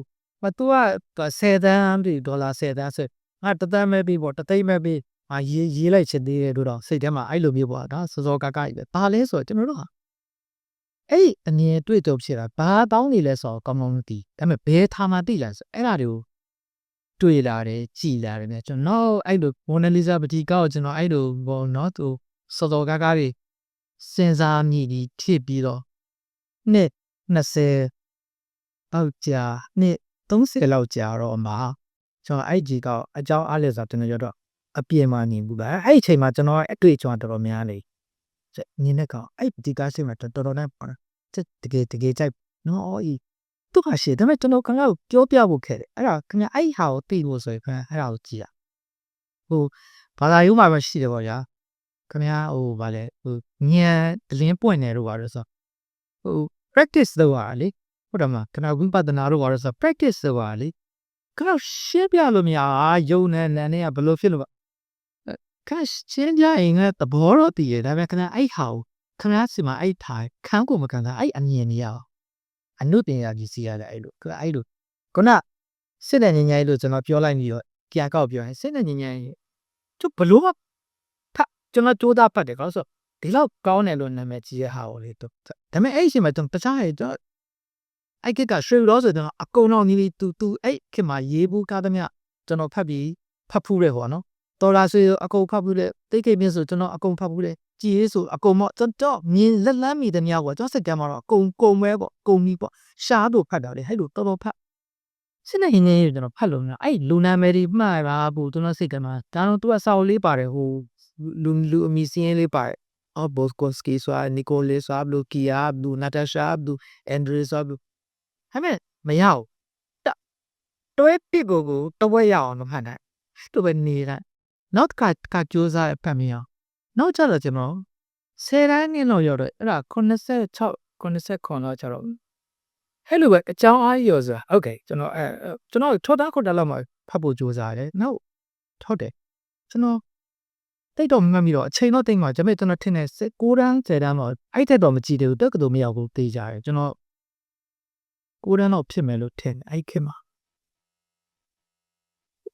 က10တန်းပြီဒေါ်လာ10တန်းဆိုငါတသန်းပဲပြီးပေါ့တသိန်းပဲပြီးရေးလိုက်ချင်သေးတယ်တို့တော့စိတ်ထဲမှာအဲ့လိုမျိုးပေါ့ဒါစောကားကြီးပဲဘာလဲဆိုတော့ကျွန်တော်တို့ဟာအဲ့အမြင်တွေ့ကြုံဖြစ်တာဘာတောင်းနေလဲဆိုတော့ကောင်းကောင်းမသိဒါပေမဲ့ဘယ်ထားမှသိလားဆိုအဲ့ဒါတွေကိုတွေ့လာတယ်ကြည်လာတယ်မြတ်ကျွန်တော်အဲ့လိုမိုနာလီဇာပတီကောက်ကျွန်တော်အဲ့လိုဘောနော်သူစောကားတွေစဉ်းစားမိပြီးဖြစ်ပြီးတော့နှစ်20အောက်ကြာနှစ်30လောက်ကြာတော့မှာကျွန်တော်အဲ့ကြီးကအကြောင်းအားလျော်စွာတင်ရတော့ အပြင်မှာနေဘူးလားအဲ့အချိန်မှာကျွန်တော်အတွေ့အကြုံတော်တော်များနေနင်းတဲ့ကောင်အဲ့ဒီကားရှိမှာတော်တော်နဲ့ပေါ့တကယ်ကြိုက်နော်အော်ဤသူကရှေ့ဒါပေမဲ့ကျွန်တော်ခဏပြောပြဖို့ခဲ့တယ်အဲ့ဒါခင်ဗျအဲ့ဟာကိုသိဖို့ဆိုရင်ခင်ဗျအဲ့ဒါကိုကြည့်ရဟိုဘာသာရေးမှာပဲရှိတယ်ပေါ့ဗျာခင်ဗျဟိုဗာလဲဟိုညံတလင်းပွင့်နေလို့ပါလို့ဆိုဟို practice လုပ်ရလေဟုတ်တယ်မလားခဏဝိပဿနာတို့ပါလို့ဆို practice လုပ်ရလေခဏရှင်းပြလို့မရယုံနဲ့နန်းနဲ့ကဘယ်လိုဖြစ်လို့ခဏရှင်းပြရင်လည်းသဘောတော့တည်ရဒါပေမဲ့ခဏအဲ့ဟာကိုခင်ဗျားစီမှာအဲ့ထားခန်းကိုမကန်တာအဲ့အမြင်နေရအောင်အနုပညာကြီးစီရတယ်အဲ့လိုခုနစစ်တဲ့ညဉ့်ညကြီးလို့ကျွန်တော်ပြောလိုက်ပြီးတော့ကြာကောက်ပြောရင်စစ်တဲ့ညဉ့်ညကြီးကျဘလို့ဖတ်ကျွန်တော်ကြိုးစားဖတ်တယ်ကောဆိုဒီလောက်ကောင်းတယ်လို့နာမည်ကြီးရဟာကိုလေတော့ဒါပေမဲ့အဲ့အချိန်မှာကျွန်တော်တခြားရဲ့အဲ့ကရွှေရောဆိုတော့အကုန်လုံးနီးသူအဲ့ခင်မှာရေးဘူးကားသမျှကျွန်တော်ဖတ်ဖူးတယ်ဟောနော်တော်လာဆွေအကုန်ဖတ်ဖူးတယ်တိတ်ခိတ်မြင့်ဆိုကျွန်တော်အကုန်ဖတ်ဖူးတယ်ကြည်ရေးဆိုအကုန်ပေါ့ကျွန်တော်မြင်လက်လန်းမိတဲ့မြောက်ပေါ့ကျွန်တော်စက်ကမ်းမှာတော့အကုန်ပဲပေါ့ကုန်ပြီပေါ့ရှားတို့ဖတ်တာလေဟဲ့လိုတော်ဖတ်စစ်နေနေကျွန်တော်ဖတ်လို့နော်အဲ့လူနာမယ်ဒီမှားတာဘူးကျွန်တော်စိတ်ကမှာဒါတော့သူကစာအုပ်လေးပါတယ်ဟိုလူအမီစင်းလေးပါတယ်အော်ဘော့စကိုစကီဆိုတာနီကိုလေးဆိုတာဘလူကီယာဘလူနာတာရှာဘလူအန်ဒရီဆိုတာဘလူဟဲ့မရဘူးတွဲပစ်ကိုတဝက်ရအောင်မဖတ်နိုင်သူပဲနေတာနောက်ကကြိုးစားဖတ်မရအောင်နောက်ကြတော့ကျွန်တော်10တန်းနှစ်လောက်ရောက်တော့အဲ့ဒါ86 89လောက်ကျတော့ဟဲ့လိုပဲအကြောင်းအားရောဆိုတာโอเคကျွန်တော်ထောက်တာလောက်မှဖတ်ဖို့ကြိုးစားတယ်နောက်ဟုတ်တယ်ကျွန်တော်တိတ်တော့မှတ်ပြီးတော့အချိန်တော့တိတ်မှာဒါပေမဲ့ကျွန်တော်ထင်တယ်6တန်း10တန်းမှာအဲ့တက်တော့မကြည့်သေးဘူးတက်ကတူမရောက်ဘူးသိကြတယ်ကျွန်တော်6တန်းတော့ဖြစ်မယ်လို့ထင်တယ်အဲ့ခေတ်မှာ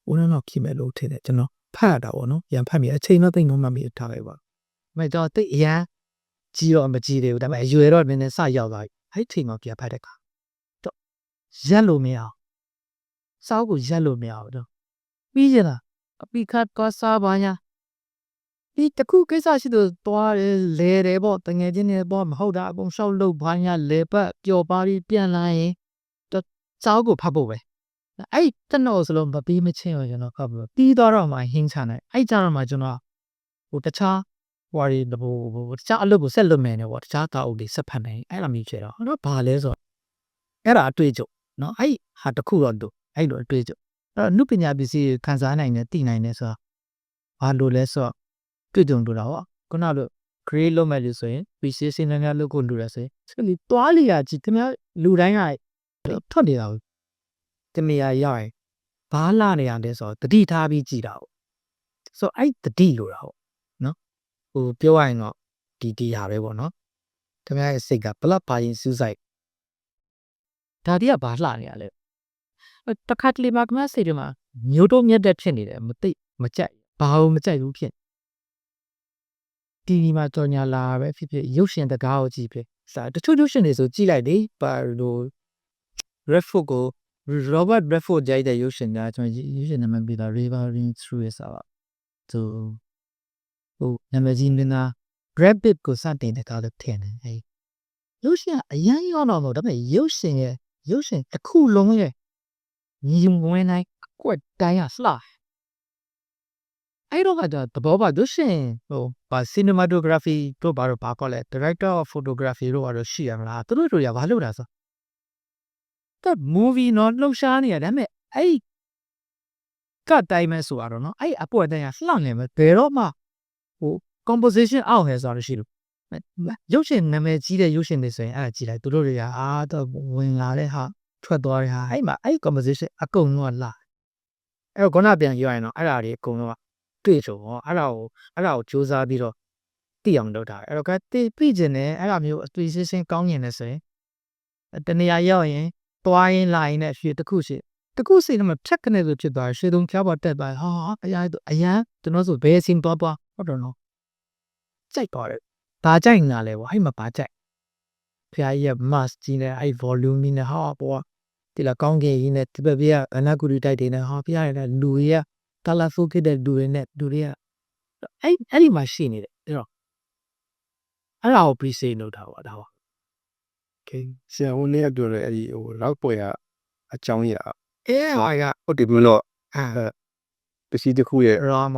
6တန်းတော့ဖြစ်မယ်လို့ထင်တယ်ကျွန်တော်ဖတ်ရတာပေါ့နော်ရန်ဖတ်မိအချိန်တော့တိတ်တော့မှတ်ပြီးထားခဲ့ပါမဲ့တော့တိတ်အရန်ကြီးတော့မကြီးသေးဘူးဒါပေမဲ့အရွယ်တော့နည်းနည်းစရောက်သွားပြီအဲ့ချိန်မှာပြန်ဖတ်တဲ့အခါတော့ရက်လို့မရအောင်စောက်ကိုရက်လို့မရအောင်တော့ပြီးကြလားအပိခတ်ကစားပါညာဒီတခုကိစ္စရှိတော့တွားတယ်လဲတယ်ပေါ့တငယ်ချင်းတွေပေါ့မဟုတ်တာအကုန်ရှောက်လို့ဘာညာလဲပတ်ပျော်ပါပြီးပြန်လာရင်တော့စောက်ကိုဖတ်ဖို့ပဲအဲ့တနော်စလုံးမပြီးမချင်းရောကျွန်တော်ဖတ်ပြီးပြီးသွားတော့မှဟင်းချနိုင်အဲ့ကြတော့မှကျွန်တော်ဟိုတခြားဟွာရီဟိုတခြားအလုပ်ကိုဆက်လုပ်မယ်နေပေါ့တခြားတာအုပ်တွေဆက်ဖတ်နိုင်အဲ့လိုမျိုးဖြစ်တော့တော့ဘာလဲဆိုတော့အဲ့ဒါအတွေ့အကြုံနော်အဲ့ဟာတခုတော့တို့အဲ့လိုအတွေ့အကြုံအဲ့တော့နုပညာပစ္စည်းခံစားနိုင်တယ်သိနိုင်တယ်ဆိုတော့ဘာလို့လဲဆိုတော့တွေ့ကြုံလို့တော့ခုနလို grade လုပ်မယ်လို့ဆိုရင် pieces စင်းနေလို့ကိုလူရဆိုရင်စကလီတွားလီယာကြည့်ခင်ဗျာလူတိုင်းကထွက်နေတာဘူးတမယာရရင်ဘာလာနေရလဲဆိုတော့တတိထားပြီးကြည်တာပေါ့ဆိုတော့အဲ့တတိလို့တာပေါ့နော်ဟိုပြောရရင်တော့ဒီဟာပဲပေါ့နော်ခင်ဗျားရဲ့စိတ်ကဘလောက်ပါရင်စူးစိုက်ဒါတည်းကဘာလှနေရလဲတခါတလေမှာခင်ဗျားစိတ်တွေမှာမျိုးတုံးမြတ်တဲ့ဖြစ်နေတယ်မသိမကြိုက်ဘာလို့မကြိုက်ဘူးဖြစ်တီဗီမှာကြော်ညာလာပဲဖြစ်ရုပ်ရှင်တကားကိုကြည့်ဖြစ်စာတချို့ရုပ်ရှင်တွေဆိုကြည့်လိုက်လေပါလို့ Redford ကို Robert Redford ကြိုက်တဲ့ရုပ်ရှင်ကကျွန်တော်ရုပ်ရှင်နာမည်ပြတာ Rivering Through ဆိုတာသူဟိုနာမည်ကြီးနေတာ Brad Pitt ကိုစတင်တဲ့ကားလို့ထင်တယ်ဟဲ့ရုပ်ရှင်အရင်ရောတော့မဟုတ်ဒါပေမဲ့ရုပ်ရှင်တစ်ခုလုံးရဲ့ညီဝင်နိုင်အကွက်တိုင်းကလှအဲ့တော့ကတဘောပါရုပ်ရှင်ဟိုဘာ cinematography တို့ဘာလို့ဘာခေါ်လဲ director of photography တို့ဘာလို့ရှိရမလားသူတို့ဘာလုပ်တာဆိုတဲ့ movie နော်လှုပ်ရှားနေရဒါပေမဲ့အဲ့ကတိုင်းမဲ့ဆိုတော့နော်အဲ့အပွက်တိုင်းကလှနေမယ်ဘယ်တော့မှဟို composition အောက်ဟဲဆိုတော့ရှိလို့ရုပ်ရှင်နာမည်ကြီးတဲ့ရုပ်ရှင်တွေဆိုရင်အဲ့ဒါကြည့်လိုက်သူတို့တွေကတော့ဝင်လာတဲ့ဟာထွက်သွားတဲ့ဟာအဲ့မှာအဲ့ composition အကုန်လုံးကလှအဲ့တော့ခုနပြန်ပြောရင်တော့အဲ့ဒါတွေအကုန်လုံးကတွေ့ကြုံဟောအဲ့ဒါကိုစူးစမ်းပြီးတော့သိအောင်လုပ်တာအဲ့တော့ကသိပြီးကျင်တယ်အဲ့ဒါမျိုးအသွေးစင်းကောင်းကျင်တယ်ဆိုရင်တနေရာရောက်ရင်တွားရင်လာရင်လည်းရွှေတစ်ခုစီတော့မဖြတ်ကနေလို့ဖြစ်သွားရွှေတုံဖြားပေါ်တက်သွားဟာအရာကျွန်တော်ဆိုဘယ်စင်သွားဟုတ်တော့နော်ကြိုက်သွားတယ်ဘာကြိုက်နာလဲဗောအဲ့မှာဘာကြိုက်ဖျားကြီးက mass ကြီးနဲ့အဲ့ volume ကြီးနဲ့ဟာဘောဒီလာကောင်းကင်ကြီးနဲ့ဒီဘက်ကအနာကူရီတိုက်တွေနဲ့ဟာဖျားရတဲ့လူတွေကcolorful ဖြစ်တဲ့လူတွေကအဲ့ဒီမှာရှိနေတယ်အဲ့တော့အဲ့ဒါကို appreciate လုပ်တာပါဒါပါ okay ဆရာဝန်နဲ့ပြောတယ်အဲ့ဒီဟိုနောက်ပွဲကအကြောင်းရအေးဟာကဟုတ်တယ်မလို့ပစ္စည်းတစ်ခုရဲ့ RAM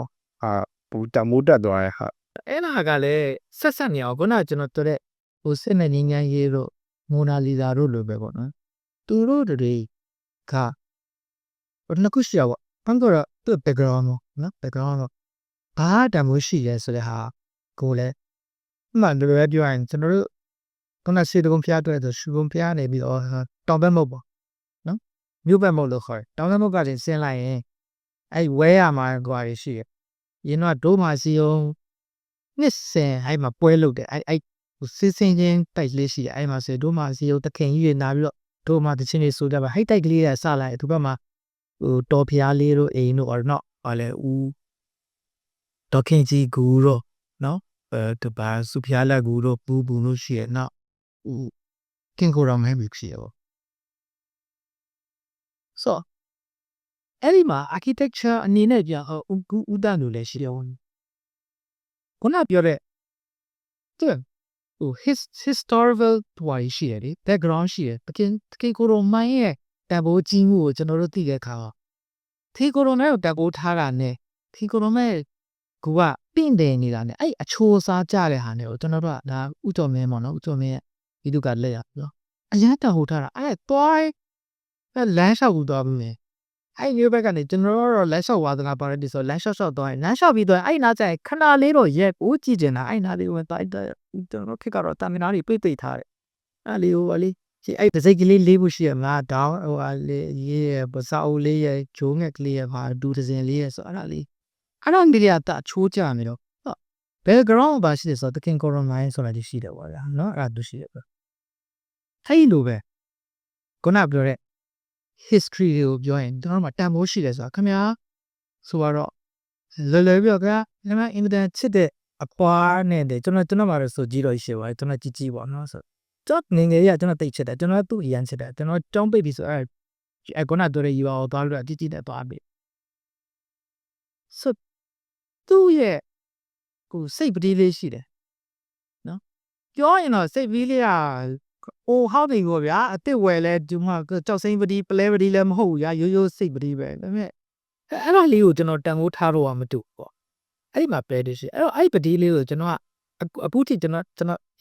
ပူတမိုးတက်သွားတဲ့ဟာ အဲ့ဒါကလည်းဆက်နေအောင်ခုနကကျွန်တော်ပြောတဲ့ဟိုစစ်နဲ့ငင်းငန်းရေးတို့မိုနာလီဇာတို့လိုပဲပေါ့နော်သူတို့တွေကနှစ်ခုရှိရပေါ့ဘန်ကတော့သူ့ background နော် background တော့ဘာတမ်းမိုးရှိရဲဆိုတဲ့ဟာကိုလည်းမှန်တယ်ပြောရင်ကျွန်တော်တို့ခုနစေတကုံဖျားတွေ့ဆိုရှူကုံဖျားနေပြီးတော့တောင်ဘက်မဟုတ်ပေါ့နော်မြို့ဘက်မဟုတ်လို့ခေါ်တယ်တောင်ဘက်မဟုတ်ကတင်ဆင်းလိုက်ရင်အဲ့ဝဲရမှာကွာရှိရရင်းတော့ဒိုးမာစီယုံနှစ်စင်အဲ့မှာပွဲလုပ်တယ်အဲ့စစ်စင်းချင်းတိုက်လေးရှိတယ်အဲ့မှာဆိုဒိုးမာစီယုံတခင်ကြီးရနာပြီးတော့ဒိုးမာတချင်းလေးဆိုကြပါဟိတ်တိုက်ကလေးရဆလာတယ်သူဘက်မှာဟိုတော်ဖျားလေးတို့အိမ်တို့အော်နော်ဟာလေဦးဒေါခင်ကြီးကူတို့နော်တပါစုဖျားလက်ကူတို့ပူလို့ရှိရနော်ဦးကင်ကိုရမဲပြီရှိရပေါ့ so အဲ့ဒီမှာ architecture အနေနဲ့ပြန်ဦးတန်းလို့လည်းရှိတယ်ဝန်ခုနပြောတဲ့သူဟို historical တွားရှိတယ်လေ background ရှိတယ်တကယ်ကိုရိုမိုင်းရဲ့တန်ဖိုးကြီးမှုကိုကျွန်တော်တို့သိတဲ့အခါထေကိုရိုနဲ့တန်ဖိုးထားတာနဲ့ထေကိုရိုမဲ့ကူကပင့်တယ်နေတာနဲ့အဲ့အချိုးအစားကြတဲ့ဟာနဲ့ကိုကျွန်တော်တို့ကဒါဥတော်မင်းပေါ့နော်ဥတော်မင်းရဲ့ဒီတုကလက်ရနော်အရန်တန်ဖိုးထားတာအဲ့တွားလမ်းလျှောက်ဘူးသွားပြီမယ်အဲ့ဒီဘက်ကနေကျွန်တော်တို့လမ်းလျှောက်သွားတာပါတယ်ဒီဆိုလမ်းလျှောက်သွားရင်လမ်းလျှောက်ပြီးတော့အဲ့နားကျရင်ခဏလေးတော့ရက်ကိုကြည့်ကျင်တာအဲ့နားလေးဝင်တိုက်ကျွန်တော်ခေတ်ကတော့တာမင်နာတွေပိတ်ထားတယ်အဲ့လေးဟိုလေအဲ့ဒစိတ်ကလေးလေးဖို့ရှိရမလားဒေါင်းဟိုလေးရေးရပစာအုပ်လေးရဂျိုးငက်ကလေးရပါဒူဒဇင်လေးရဆိုအဲ့ဒါလေးကတချိုးကြနေတော့ background ဘာရှိလဲဆိုတော့တခင်ကိုရိုမိုင်းဆိုတာရှိတယ်ပေါ့ဗျာနော်အဲ့ဒါသူရှိတယ်ပဲအဲ့လိုပဲခုနပြောတဲ့ history ကိုပြောရင်ကျွန်တော်တို့မှာတန်ဖိုးရှိတယ်ဆိုတာခင်ဗျာဆိုတော့လွယ်ပြောခင်ဗျာအင်မတန်ချစ်တဲ့အပွားနဲ့တဲ့ကျွန်တော်မှာဆိုကြည့်တော့ရှိပါတယ်ကျွန်တော်ကြည့်ပေါ့နော်ဆိုတော့ငငယ်ကြီးကကျွန်တော်တိတ်ချစ်တယ်ကျွန်တော်သူ့အရန်ချစ်တယ်ကျွန်တော်တောင်းပိတ်ပြီးဆိုအဲ့ခုနပြောတဲ့ယူအောင်သွားလို့ကြည့်တဲ့သွားပြီဆိုသူ့ရဲ့ကိုစိတ်ပတိလေးရှိတယ်နော်ပြောရင်တော့စိတ်ပတိလေးကအိုဟောက်နေပေါ့ဗျာအစ်စ်ဝယ်လဲဒီမှာကြောက်စိမ့်ပတိပလဲပတိလည်းမဟုတ်ဘူးညာရိုးစိတ်ပတိပဲဒါပေမဲ့အဲ့ဒါလေးကိုကျွန်တော်တန်ဖိုးထားတော့မတူဘူးပေါ့အဲ့ဒီမှာပဲတည်းရှိအဲ့တော့အဲ့ပတိလေးကိုကျွန်တော်အခုထိကျွန်တော်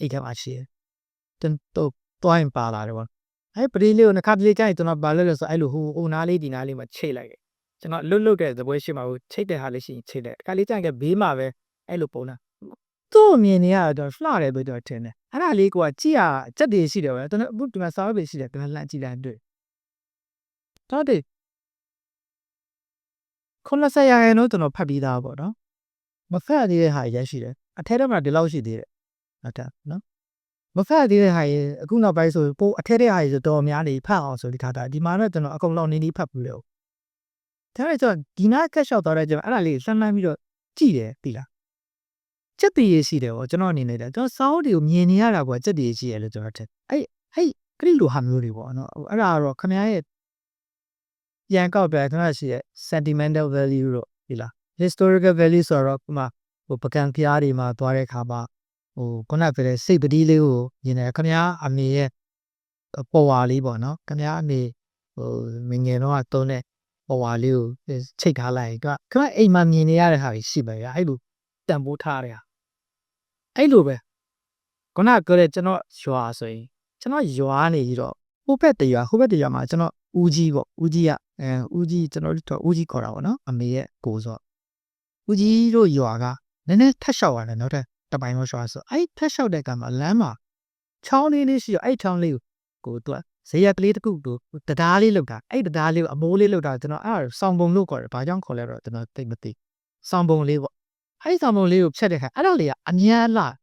အိတ်ထဲမှာရှိတယ်ကျွန်တော်တွိုင်းပါလာတယ်ပေါ့အဲ့ပတိလေးကိုနှစ်ခါတလေကြာရင်ကျွန်တော်ပါလို့လဲဆိုအဲ့လိုဟိုနားလေးဒီနားလေးမှာချိတ်လိုက်တယ်ကျွန်တော်လွတ်တဲ့သပွဲရှိမှာကိုချိတ်တဲ့ဟာလေးရှိရင်ချိတ်တယ်အခါလေးကြာရင်ဘေးမှာပဲအဲ့လိုပုံလားသူ့အမြင်နေရတော့လှတယ်ပြီးတော့ထင်တယ်အဲ့ဒါလေးကိုကြည့်ရစက်တွေရှိတယ်ဗျာကျွန်တော်အခုဒီမှာစာရွက်တွေရှိတယ်ကျွန်တော်လှမ်းကြည့်လိုက်တွေ့တော့ဒီ90ရာခိုင်နှုန်းကျွန်တော်ဖတ်ပြီးသားပေါ့နော်မဖတ်သေးတဲ့ဟာရရှိတယ်အထက်ထဲမှာဒီလောက်ရှိသေးတယ်ဟုတ်တယ်နော်မဖတ်သေးတဲ့ဟာရင်အခုနောက်ပိုင်းဆိုပို့အထက်ထဲဟာဆိုတော်များနေဖတ်အောင်ဆိုပြီးထားတာဒီမှာတော့ကျွန်တော်အကုန်လုံးနေဖတ်ပြီးတော့ဒါပေမဲ့ကျွန်တော်ဒီနားကက်ရှော့သွားတဲ့ကျွန်တော်အဲ့ဒါလေးလှမ်းပြီးတော့ကြည့်တယ်ပြီလားစက်တည်ရရှိတယ်ပေါ့ကျွန်တော်အနေနဲ့ကျွန်တော်စာအုပ်တွေကိုမြင်နေရတာပေါ့စက်တည်ရရှိရလို့ကျွန်တော်ထင်အဲ့ကလေးလိုဟာမျိုးတွေပေါ့နော်အဲ့ဒါကတော့ခင်ဗျားရဲ့ပြန်ကောက်ပြခဏရှိရဲ့ sentimental value တော့ဒီလား historical value ဆိုတော့ဒီမှာဟိုပကံဖျားတွေမှာသွားတဲ့ခါမှာဟိုခုနကပြောတဲ့စိတ်ပတိလေးကိုမြင်တယ်ခင်ဗျားအမေရဲ့ပေါ်ဝါလေးပေါ့နော်ခင်ဗျားအမေဟိုငငယ်တော့တုံးတဲ့ပေါ်ဝါလေးကိုချိတ်ထားလိုက်ခင်ဗျားအိမ်မှာမြင်နေရတဲ့ဟာကြီးရှိပါရဲ့အဲ့လိုတန်ဖိုးထားတဲ့ဟာအဲ့လိုပဲခုနကပြောတဲ့ကျွန်တော်ရွာဆိုရင်ကျွန်တော်ရွာနေပြီးတော့ဟိုဘက်တရွာမှာကျွန်တော်ဦးကြီးပေါ့ဦးကြီးကဦးကြီးကျွန်တော်တို့ဦးကြီးခေါ်တာပေါ့နော်အမေရဲ့ကိုဆိုဦးကြီးတို့ရွာကနည်းနည်းထက်လျှောက်ရတယ်နောက်ထပ်တပိုင်းတော့ရွာဆိုအဲ့ထက်လျှောက်တဲ့ကံမှာလမ်းမှာချောင်းလေးရှိရောအဲ့ချောင်းလေးကိုသူကဇေယျကလေးတစ်ခုတို့တရားလေးလောက်တာအဲ့တရားလေးကိုအမိုးလေးလောက်တာကျွန်တော်အဲ့ဒါဆောင်းပုံလို့ခေါ်တယ်ဘာကြောင့်ခေါ်လဲတော့ကျွန်တော်သိမသိဆောင်းပုံလေးပေါ့အဲ့ဆောင်းပုံလေးကိုဖြတ်တဲ့ခါအဲ့ဒါလေးကအများလား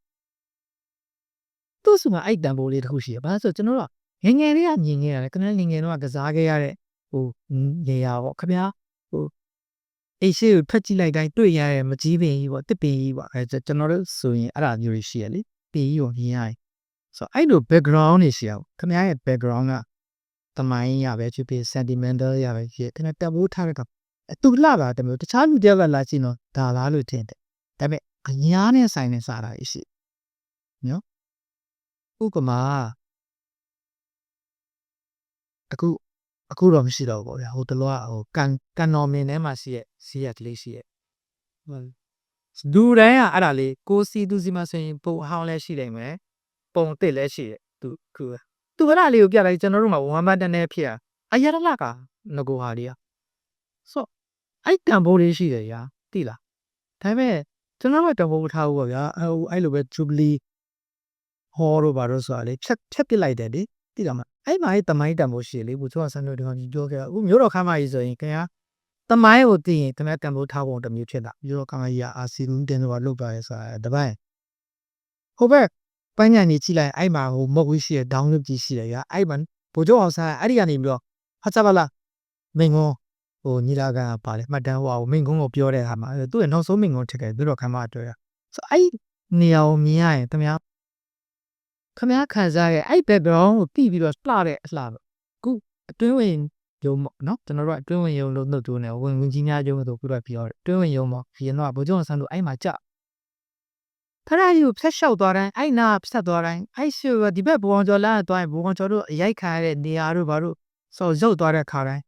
သူ့စုမှာအဲ့တန်ဖိုးလေးတစ်ခုရှိတယ်ဘာလို့ဆိုကျွန်တော်တို့ငငယ်လေးကမြင်ခဲ့ရတယ်ခင်ဗျားငငယ်တော့ကစားခဲ့ရတဲ့ဟိုနေရာပေါ့ခင်ဗျားဟိုအိရှိကိုဖက်ကြည့်လိုက်တိုင်းတွေ့ရတဲ့မကြီးပင်ကြီးပေါ့တစ်ပင်ကြီးပေါ့အဲကျွန်တော်တို့ဆိုရင်အဲ့ဒါမျိုးတွေရှိရလေပင်ကြီးကိုမြင်ရတယ်ဆိုတော့အဲ့လို background တွေရှိအောင်ခင်ဗျားရဲ့ background ကတမိုင်းရပဲဖြစ်ဖြစ် sentimental ရပဲဖြစ်ခင်ဗျားတမိုးထားတဲ့ကသူလှတာတမျိုးတခြားလူတယောက်ကလာကြည့်တော့ဒါလားလို့ထင်တယ်ဒါပေမဲ့အညာနဲ့ဆိုင်နေစားတာရှိနော်ဥပမာအခုတော့မရှိတော့ဘူးဗျာဟိုတလောကဟိုကန်တော်မင်းထဲမှာရှိရဲ့စီးရကလေးရှိရဲ့ လူတိုင်းကအဲ့ဒါလေးကိုစီသူစီမှာဆိုရင်ပုံအဟောင်းလဲရှိနိုင်မယ်ပုံအစ်လဲရှိတယ်သူအဲ့ဒါလေးကိုပြလိုက်ကျွန်တော်တို့မှာဝမ်းမတန်းနဲ့ဖြစ်ရအရရလကငကိုဟာလေးอ่ะဆိုအဲ့တန်ဖိုးလေးရှိတယ်ညာသိလားဒါပေမဲ့ကျွန်တော်တို့တန်ဖိုးထားဘူးပေါ့ဗျာအဲ့လိုပဲ Jubilee ဟောတော့ဘာလို့ဆိုတာလေဖြတ်ပစ်လိုက်တယ်လေသိလားမအဲ့မှာအဲ့တမိုင်းတန်ဖိုးရှိလေဘူကျော်ဆန်းတို့ဒီကောင်ကြီးပြောခဲ့အခုမျိုးတော်ခမ်းမကြီးဆိုရင်ခင်ဗျာတမိုင်းကိုသိရင်ခင်ဗျာတန်ဖိုးထားဖို့တမျိုးဖြစ်တာမျိုးတော်ခမ်းမကြီးကအာစီလူးတင်တော့လောက်ပါရဲ့ဆိုတာတပိုင်းဟိုဘက်ပန်းညံနေကြည့်လိုက်အဲ့မှာဟိုမုတ်ဝီးရှိတဲ့ဒေါင်းလုကြီးရှိတယ်ညာအဲ့မှာဘူကျော်အောင်ဆန်းအဲ့ဒီကနေပြီးတော့ဟာချပါလားမင်းကောဟိုညီလာခံပါလေမှတ်တမ်းဟိုမင်းကုန်းကိုပြောတဲ့အခါမှာသူ့ရဲ့နောက်ဆုံးမင်းကုန်းထက်ခဲ့သူတို့ခမ်းမအတွက်ရဆိုအဲ့နေရာကိုမြင်ရရင်ခင်ဗျာခံစားရဲ့အဲ့ background ကိုတီးပြီးတော့လှတဲ့အလှပဲအခုအတွင်းဝင်ရုံပေါ့နော်ကျွန်တော်တို့အတွင်းဝင်ရုံလို့နှုတ်သွင်းတယ်ဝင်ကြီးများရုံလို့ပြောတော့ပြောတယ်အတွင်းဝင်ရုံပေါ့ဒီတော့ဗိုလ်ချုပ်ဆန်းတို့အဲ့မှာကြဖရာကြီးကိုဖက်လျှောက်သွားတိုင်းအဲ့နာဖက်သွားတိုင်းအဲ့ရှိဒီဘက်ဘူအောင်ကျော်လာသွားရင်ဘူအောင်ကျော်တို့အရိုက်ခံရတဲ့နေရာတို့ဘာလို့စောရုပ်သွားတဲ့ခါတိုင်း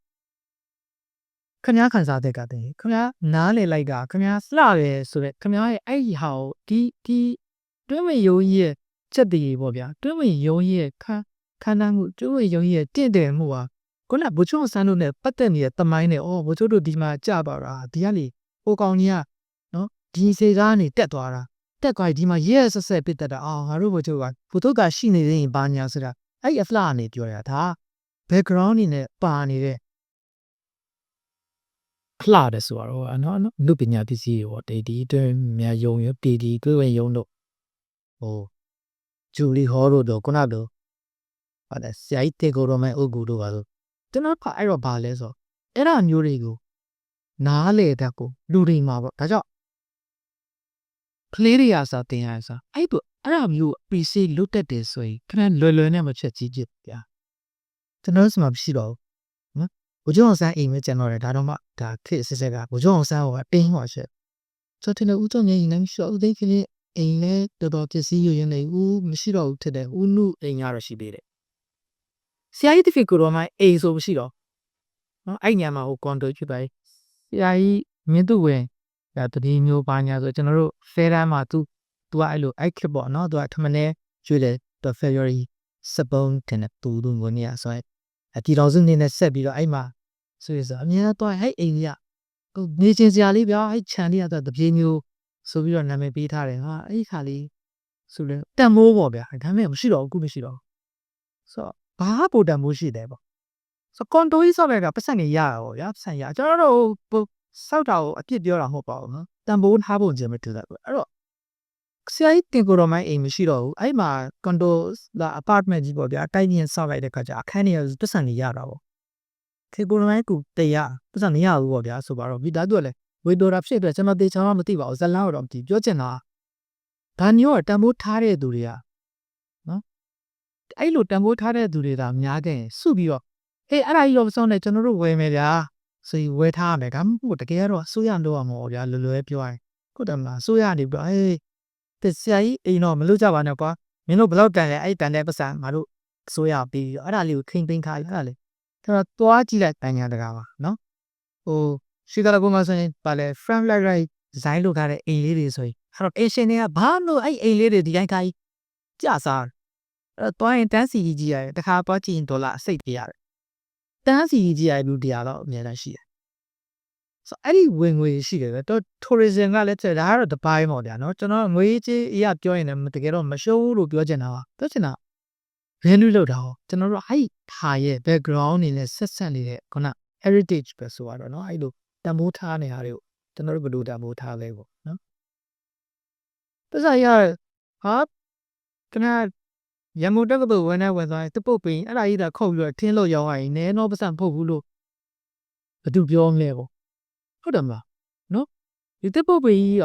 ခင်ဗျားခံစားတဲ့ကတည်းကခင်ဗျားနားလေလိုက်ကခင်ဗျားလှတယ်ဆိုတော့ခင်ဗျားရဲ့အဲ့ဒီဟာကိုဒီတွင်းဝင်ရုံကြီးရဲ့ချက်တည်ပေါ့ဗျာတွင်းဝင်ရုံကြီးရဲ့ခန်းန်းမှုတွင်းဝင်ရုံကြီးရဲ့တင့်တယ်မှုဟာခုနဗိုလ်ချုပ်ဆန်းတို့နဲ့ပတ်သက်နေတဲ့တမိုင်းနဲ့ဗိုလ်ချုပ်တို့ဒီမှာကြပါတာဒီကလေဟိုကောင်ကြီးကနော်ဒီစေကားကနေတက်သွားတာတက်သွားဒီမှာရဲဆက်ပစ်တတ်တာငါတို့ဗိုလ်ချုပ်ကရှိနေရင်ဘာညာဆိုတာအဲ့အဖလာကနေပြောရတာ background နေနဲ့ပါနေတဲ့ခလာတယ်ဆိုတော့နော်လူပညာပစ္စည်းတွေပေါ့ဒီအတွင်းများယုံရပြည်တွေးဝင်ယုံတို့ဟိုဂျူလီဟောတို့ခုနတို့ဟာလေဆရာကြီးတေကိုရောမဲအုတ်ကူတို့ပါဆိုကျွန်တော်ကအဲ့တော့ဘာလဲဆိုအဲ့ဒါမျိုးတွေကိုနားလေတတ်ကိုလူတွေမှာပေါ့ဒါကြောင့်ကလေးတွေအားစားတင်ရစားအဲ့ဒါမျိုး appreciate လုပ်တတ်တယ်ဆိုရင်ခဏလွယ်နဲ့မချက်ကြီးကြည့်ဗျာကျွန်တော်စမှာမရှိတော့ဘူးနော်ဘိုးကျောင်းဆန်းအိမ်ပဲကျန်တော့တယ်ဒါတော့မှဒါခေတ်ဆက်ကဘိုးကျောင်းဆန်းဟိုအတင်းဟောချက်ဆိုတင်ဦးတော့ငယ်ရင်လည်းမရှိတော့ဦးသိကလေးအိမ်လဲတော်တော်ပစ္စည်းရရင်လည်းဦးမရှိတော့ဘူးထက်တယ်ဦးနုအိမ်ကတော့ရှိသေးတယ်ဆရာကြီးတဖီကိုတော့မှအိမ်ဆိုမရှိတော့နော်အဲ့ညမှာဟိုကွန်ဒိုဖြစ်သွားဆရာကြီးမြင့်သူဝင်ဒါတတိမျိုးပါညာဆိုကျွန်တော်တို့ဖဲတန်းမှာသူကအဲ့လိုအဲ့ခစ်ပေါ့နော်သူကထမင်းကျွေးတယ်သူ February စပုံးတင်တဲ့သူတို့ဝင်နေရဆိုရင်တီတော်စုနေနဲ့ဆက်ပြီးတော့အဲ့မှာဆိုရစအများတော့ဟဲ့အိမ်ကြီးကနေချင်းစရာလေးဗျာအဲ့ခြံလေးကတော့တပြေးမျိုးဆိုပြီးတော့နာမည်ပေးထားတယ်ဟာအဲ့ခါလေးဆိုလဲတန်မိုးပေါ့ဗျာဒါပေမဲ့မရှိတော့ဘူးမရှိတော့ဆိုတော့ဘာပိုတန်မိုးရှိတယ်ပေါ့ဆိုကွန်တိုကြီးဆောက်လိုက်တာပတ်စံနေရတာပေါ့ဗျာပတ်စံရကျွန်တော်တို့စောက်တာကိုအပြစ်ပြောတာမဟုတ်ပါဘူးနော်တန်ဖိုးထားဖို့ခြင်းမတူတာအဲ့တော့ဆရာကြီးတင်ကိုတော်မိုင်းအိမ်မရှိတော့ဘူးအဲ့မှာကွန်တိုလာ apartment ကြီးပေါ့ဗျာတိုက်မြင့်ဆောက်လိုက်တဲ့ခါကျအခန်းကြီးပတ်စံနေရတာပေါ့ခေကိုတော်မိုင်းကူတရားပတ်စံနေရဘူးပေါ့ဗျာဆိုပါတော့မိသားစုကလည်းဝေဒိုရာဖြစ်အတွက်ကျွန်တော်တေချောင်းတော့မသိပါဘူးဇလန်းတော့မသိပြောချင်တာဒါမျိုးတန်ဖိုးထားတဲ့သူတွေကနော်အဲ့လိုတန်ဖိုးထားတဲ့သူတွေဒါများခဲ့ရင်စုပြီးတော့အေးအဲ့ဒါကြီးတော့မစောနဲ့ကျွန်တော်တို့ဝယ်မယ်ဗျာဆိုရင်ဝယ်ထားရမယ်ဒါမှမဟုတ်တကယ်တော့အစိုးရလုပ်ရမှာပေါ့ဗျာလွယ်ပြောရင်ဟုတ်တယ်မလားအစိုးရနေပြီးတော့တဆရာကြီးအိမ်တော့မလုပ်ကြပါနဲ့ကွာမင်းတို့ဘလောက်တန်လဲအဲ့တန်တဲ့ပတ်စံငါတို့အစိုးရပြီးပြီးအဲ့ဒါလေးကိုခိမ့်သိမ်းထားရအဲ့ဒါလေကျွန်တော်သွားကြည့်လိုက်တိုင်းညာတကားပါနော်ဟိုရှိကလာကမှဆိုရင်ပါလေ frame light design လုပ်ထားတဲ့အိမ်လေးတွေဆိုရင်အဲ့တော့ Asian တွေကဘာလို့အဲ့အိမ်လေးတွေဒီတိုင်းခိုင်းကြစားအဲ့တော့ရင်တန်းစီကြီးရတယ်တခါသွားကြည့်ရင်ဒေါ်လာအစိတ်ပြရတယ်တန်းစီကြီးရလူတရားတော့အများတန်းရှိတယ်ဆိုအဲ့ဒီဝင်ငွေရှိတယ်ပဲတော့ tourism ကလည်းဒါကတော့တပိုင်းပေါ့ဗျာနော်ကျွန်တော်ငွေကြီးအရာပြောရင်လည်းတကယ်တော့မရှုံးလို့ပြောချင်တာပါပြောချင်တာ value လောက်တာဟောကျွန်တော်တို့အဲ့ဟာရဲ့ background နေနဲ့ဆက်နေတဲ့ခုန heritage ပဲဆိုတော့နော်အဲ့လိုတမိုးထားနေတာတွေကိုကျွန်တော်တို့ဘယ်လိုတမိုးထားလဲပေါ့နော်ပတ်စံရဟာခဏရမိုတက်ကတူဝင်သွားတပုတ်ပင်အဲ့ဒါကြီးတာခုတ်ပြီးတော့ထင်းလို့ရောင်းရရင်နဲတော့ပတ်စံဖုတ်ဘူးလို့ဘယ်သူပြောမလဲပေါ့ဟုတ်တယ်မလားနော်ဒီတပုတ်ပင်ကြီ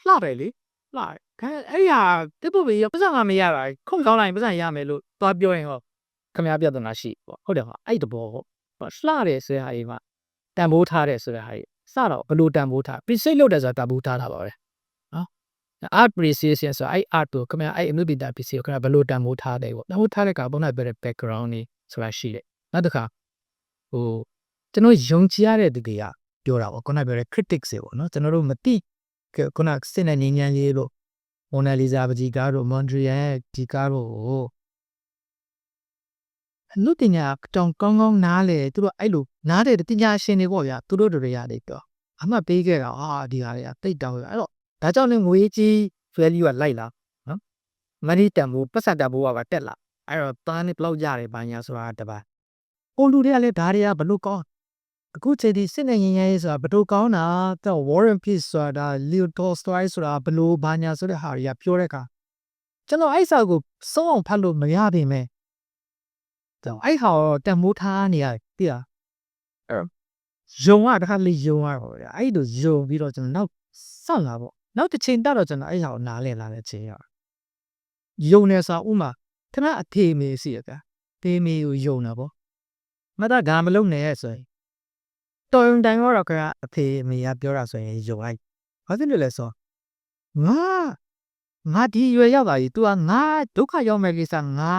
းလှတယ်လေလှတယ်ခဲအဲ့ဟာတပုတ်ပင်ကြီးပတ်စံကမရတာခုတ်ကောင်းလိုက်ပတ်စံရမယ်လို့သွားပြောရင်ဟောခမရပြဿနာရှိပေါ့ဟုတ်တယ်ဟာအဲ့တဘောပေါ့လှတယ်ဆိုတဲ့ဟာကြီးမှာတန်ဖိုးထားတယ်ဆိုတဲ့ဟာကြီးစတော့ဘလို့တန်ဖိုးထားပြစိတ်လုပ်တယ်ဆိုတာတန်ဖိုးထားတာပါပဲနော် art appreciation ဆိုအဲ့ art ကိုခမအဲ့အမှုပညာပစ္စည်းကိုခမဘလို့တန်ဖိုးထားတယ်ပေါ့တန်ဖိုးထားတဲ့ကပုံနဲ့ပြတဲ့ background နေဆိုတာရှိတယ်နောက်တစ်ခါဟိုကျွန်တော်ယုံကြည်ရတဲ့သူတွေကပြောတာပေါ့ခုနပြောတဲ့ critics တွေပေါ့နော်ကျွန်တော်တို့မသိ ခုနစစ်နဲ့ငင်းငန်းလေးလို့မိုနာလီဇာပကြီးကားတို့မွန်ထရီယယ်ဒီကားတို့ကိုလူပညာတောင်ကောင်းကောင်းနားလေသူတို့အဲ့လိုနားတဲ့ပညာရှင်တွေပေါ့ဗျာသူတို့တွေရတယ်တော့အမှတ်ပေးခဲ့တာဒီဟာတွေကတိတ်တောင်းရအဲ့တော့ဒါကြောင့်လည်းငွေကြီး value ကလိုက်လာနော် money တန်ဖို့ပတ်စံတန်ဖို့ကပါတက်လာအဲ့တော့တန်းနေဘလောက်ရတယ်ဘာညာဆိုတာတပါကိုလူတွေကလည်းဒါတွေကဘလို့ကောင်းအခုချိန်ဒီစစ်နေငင်းရဲဆိုတာဘလို့ကောင်းတာတော့ Warren Peace ဆိုတာ Leo Tolstoy ဆိုတာဘလို့ဘာညာဆိုတဲ့ဟာတွေကပြောတဲ့အခါကျွန်တော်အဲ့စာကိုစုံအောင်ဖတ်လို့မရပါနဲ့တော့အဲ့ဟာတန်မိုးထားနေရတိလားယုံရတခါလေးယုံရတော့ဗျာအဲ့လိုယုံပြီးတော့ကျွန်တော်နောက်ဆောက်လာပေါ့နောက်တစ်ချိန်တက်တော့ကျွန်တော်အဲ့ဟာကိုနားလည်လာတဲ့ချိန်ရယုံနေစာဥမာခဏအထေမေစီရဗျာတေးမေကိုယုံတာပေါ့မတဒါမလုံးနဲ့ဆိုရင်တော်ရင်တိုင်တော့ကအဖေမေကပြောတာဆိုရင်ယုံလိုက်ဘာဖြစ်လို့လဲဆိုငါဒီရွယ်ရောက်လာပြီ तू ကငါဒုက္ခရောက်မဲ့ကိစ္စငါ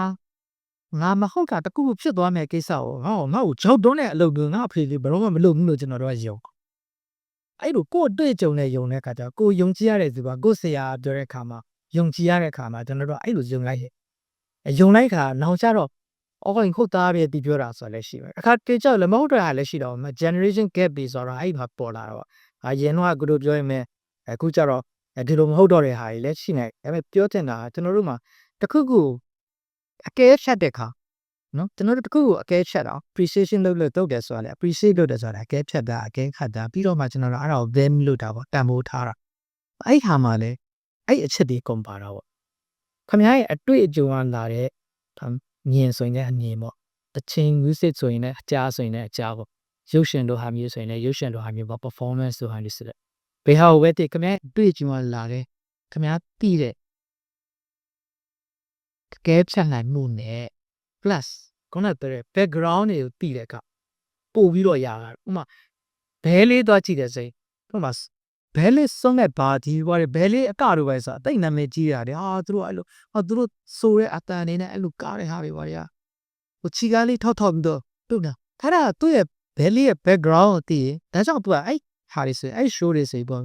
မဟုတ်တာတကူဖြစ်သွားမဲ့ကိစ္စကိုငါ့ကိုကြောက်တွန်းတဲ့အလုပ်တွေငါအဖေလေးဘယ်တော့မှမလုပ်ဘူးလို့ကျွန်တော်တို့ကယုံအဲ့လိုကိုယ်တွေ့ကြုံတဲ့ယုံတဲ့အခါကျတော့ကိုယုံကြည်ရတဲ့သူကကိုယ်ဆရာပြောတဲ့အခါမှာယုံကြည်ရတဲ့အခါမှာကျွန်တော်တို့အဲ့လိုယုံလိုက်ရဲ့ယုံလိုက်ခါနောက်ကျတော့ဟုတ်သားပဲဒီပြောတာဆိုလည်းရှိပဲအခါတကြောက်လည်းမဟုတ်တဲ့ဟာလည်းရှိတော့ generation gap ပြီးဆိုတော့အဲ့မှာပေါ်လာတော့ရင်တော့ကိုတို့ပြောရင်အခုကျတော့ဒီလိုမဟုတ်တော့တဲ့ဟာတွေလည်းရှိနေဒါပေမဲ့ပြောတင်တာကျွန်တော်တို့မှာတခုခုအကဲဖြတ်တဲ့ခါနော်ကျွန်တော်တို့တခုခုအကဲဖြတ်အောင် appreciation လုပ်တယ်ဆိုတာလေ appreciate လုပ်တယ်ဆိုတာအကဲဖြတ်တာအကဲခတ်တာပြီးတော့မှကျွန်တော်တို့အဲ့ဒါကို value လုပ်တာပေါ့တန်ဖိုးထားတာအဲ့ဟာမှာလေအဲ့အချက်တွေကုန်ပါတော့ပေါ့ခင်ဗျားရဲ့အတွေ့အကြုံကလာတဲ့မြင်ဆိုရင်လည်းအမြင်ပေါ့တချင်း music ဆိုရင်လည်းအကြားဆိုရင်လည်းအကြားပေါ့ရုပ်ရှင်တို့ဟာမျိုးဆိုရင်လည်းရုပ်ရှင်တို့ဟာမျိုးပေါ့ performance တို့ဟာမျိုးဆိုတဲ့ဘယ်ဟာကိုပဲတည်ခင်ဗျားတွေ့ကြုံလာတယ်ခင်ဗျားသိတဲ့ကဲဖြတ်နိုင်မှုနဲ့ plus ခုနကပြောတဲ့ background တွေကိုသိတဲ့အခါပို့ပြီးတော့ရတာဥမာဘဲလေးသွားကြည့်တယ်ဆိုရင်ဥမာဘဲလေးစုံတဲ့ဘာဒီဘာဘဲလေးအကတို့ပဲဆိုအသိနာမည်ကြီးရတယ်သူတို့အဲ့လိုသူတို့ဆိုတဲ့အတန်နေနဲ့အဲ့လိုကားတဲ့ဟာတွေပါရဟိုချီကားလေးထောက်ပြီးတော့ပြုတ်တာခါတာသူ့ရဲ့ဘဲလေးရဲ့ background ကိုသိရင်ဒါကြောင့်သူကအဲ့ဟာတွေဆိုအဲ့ show တွေဆိုပေါ့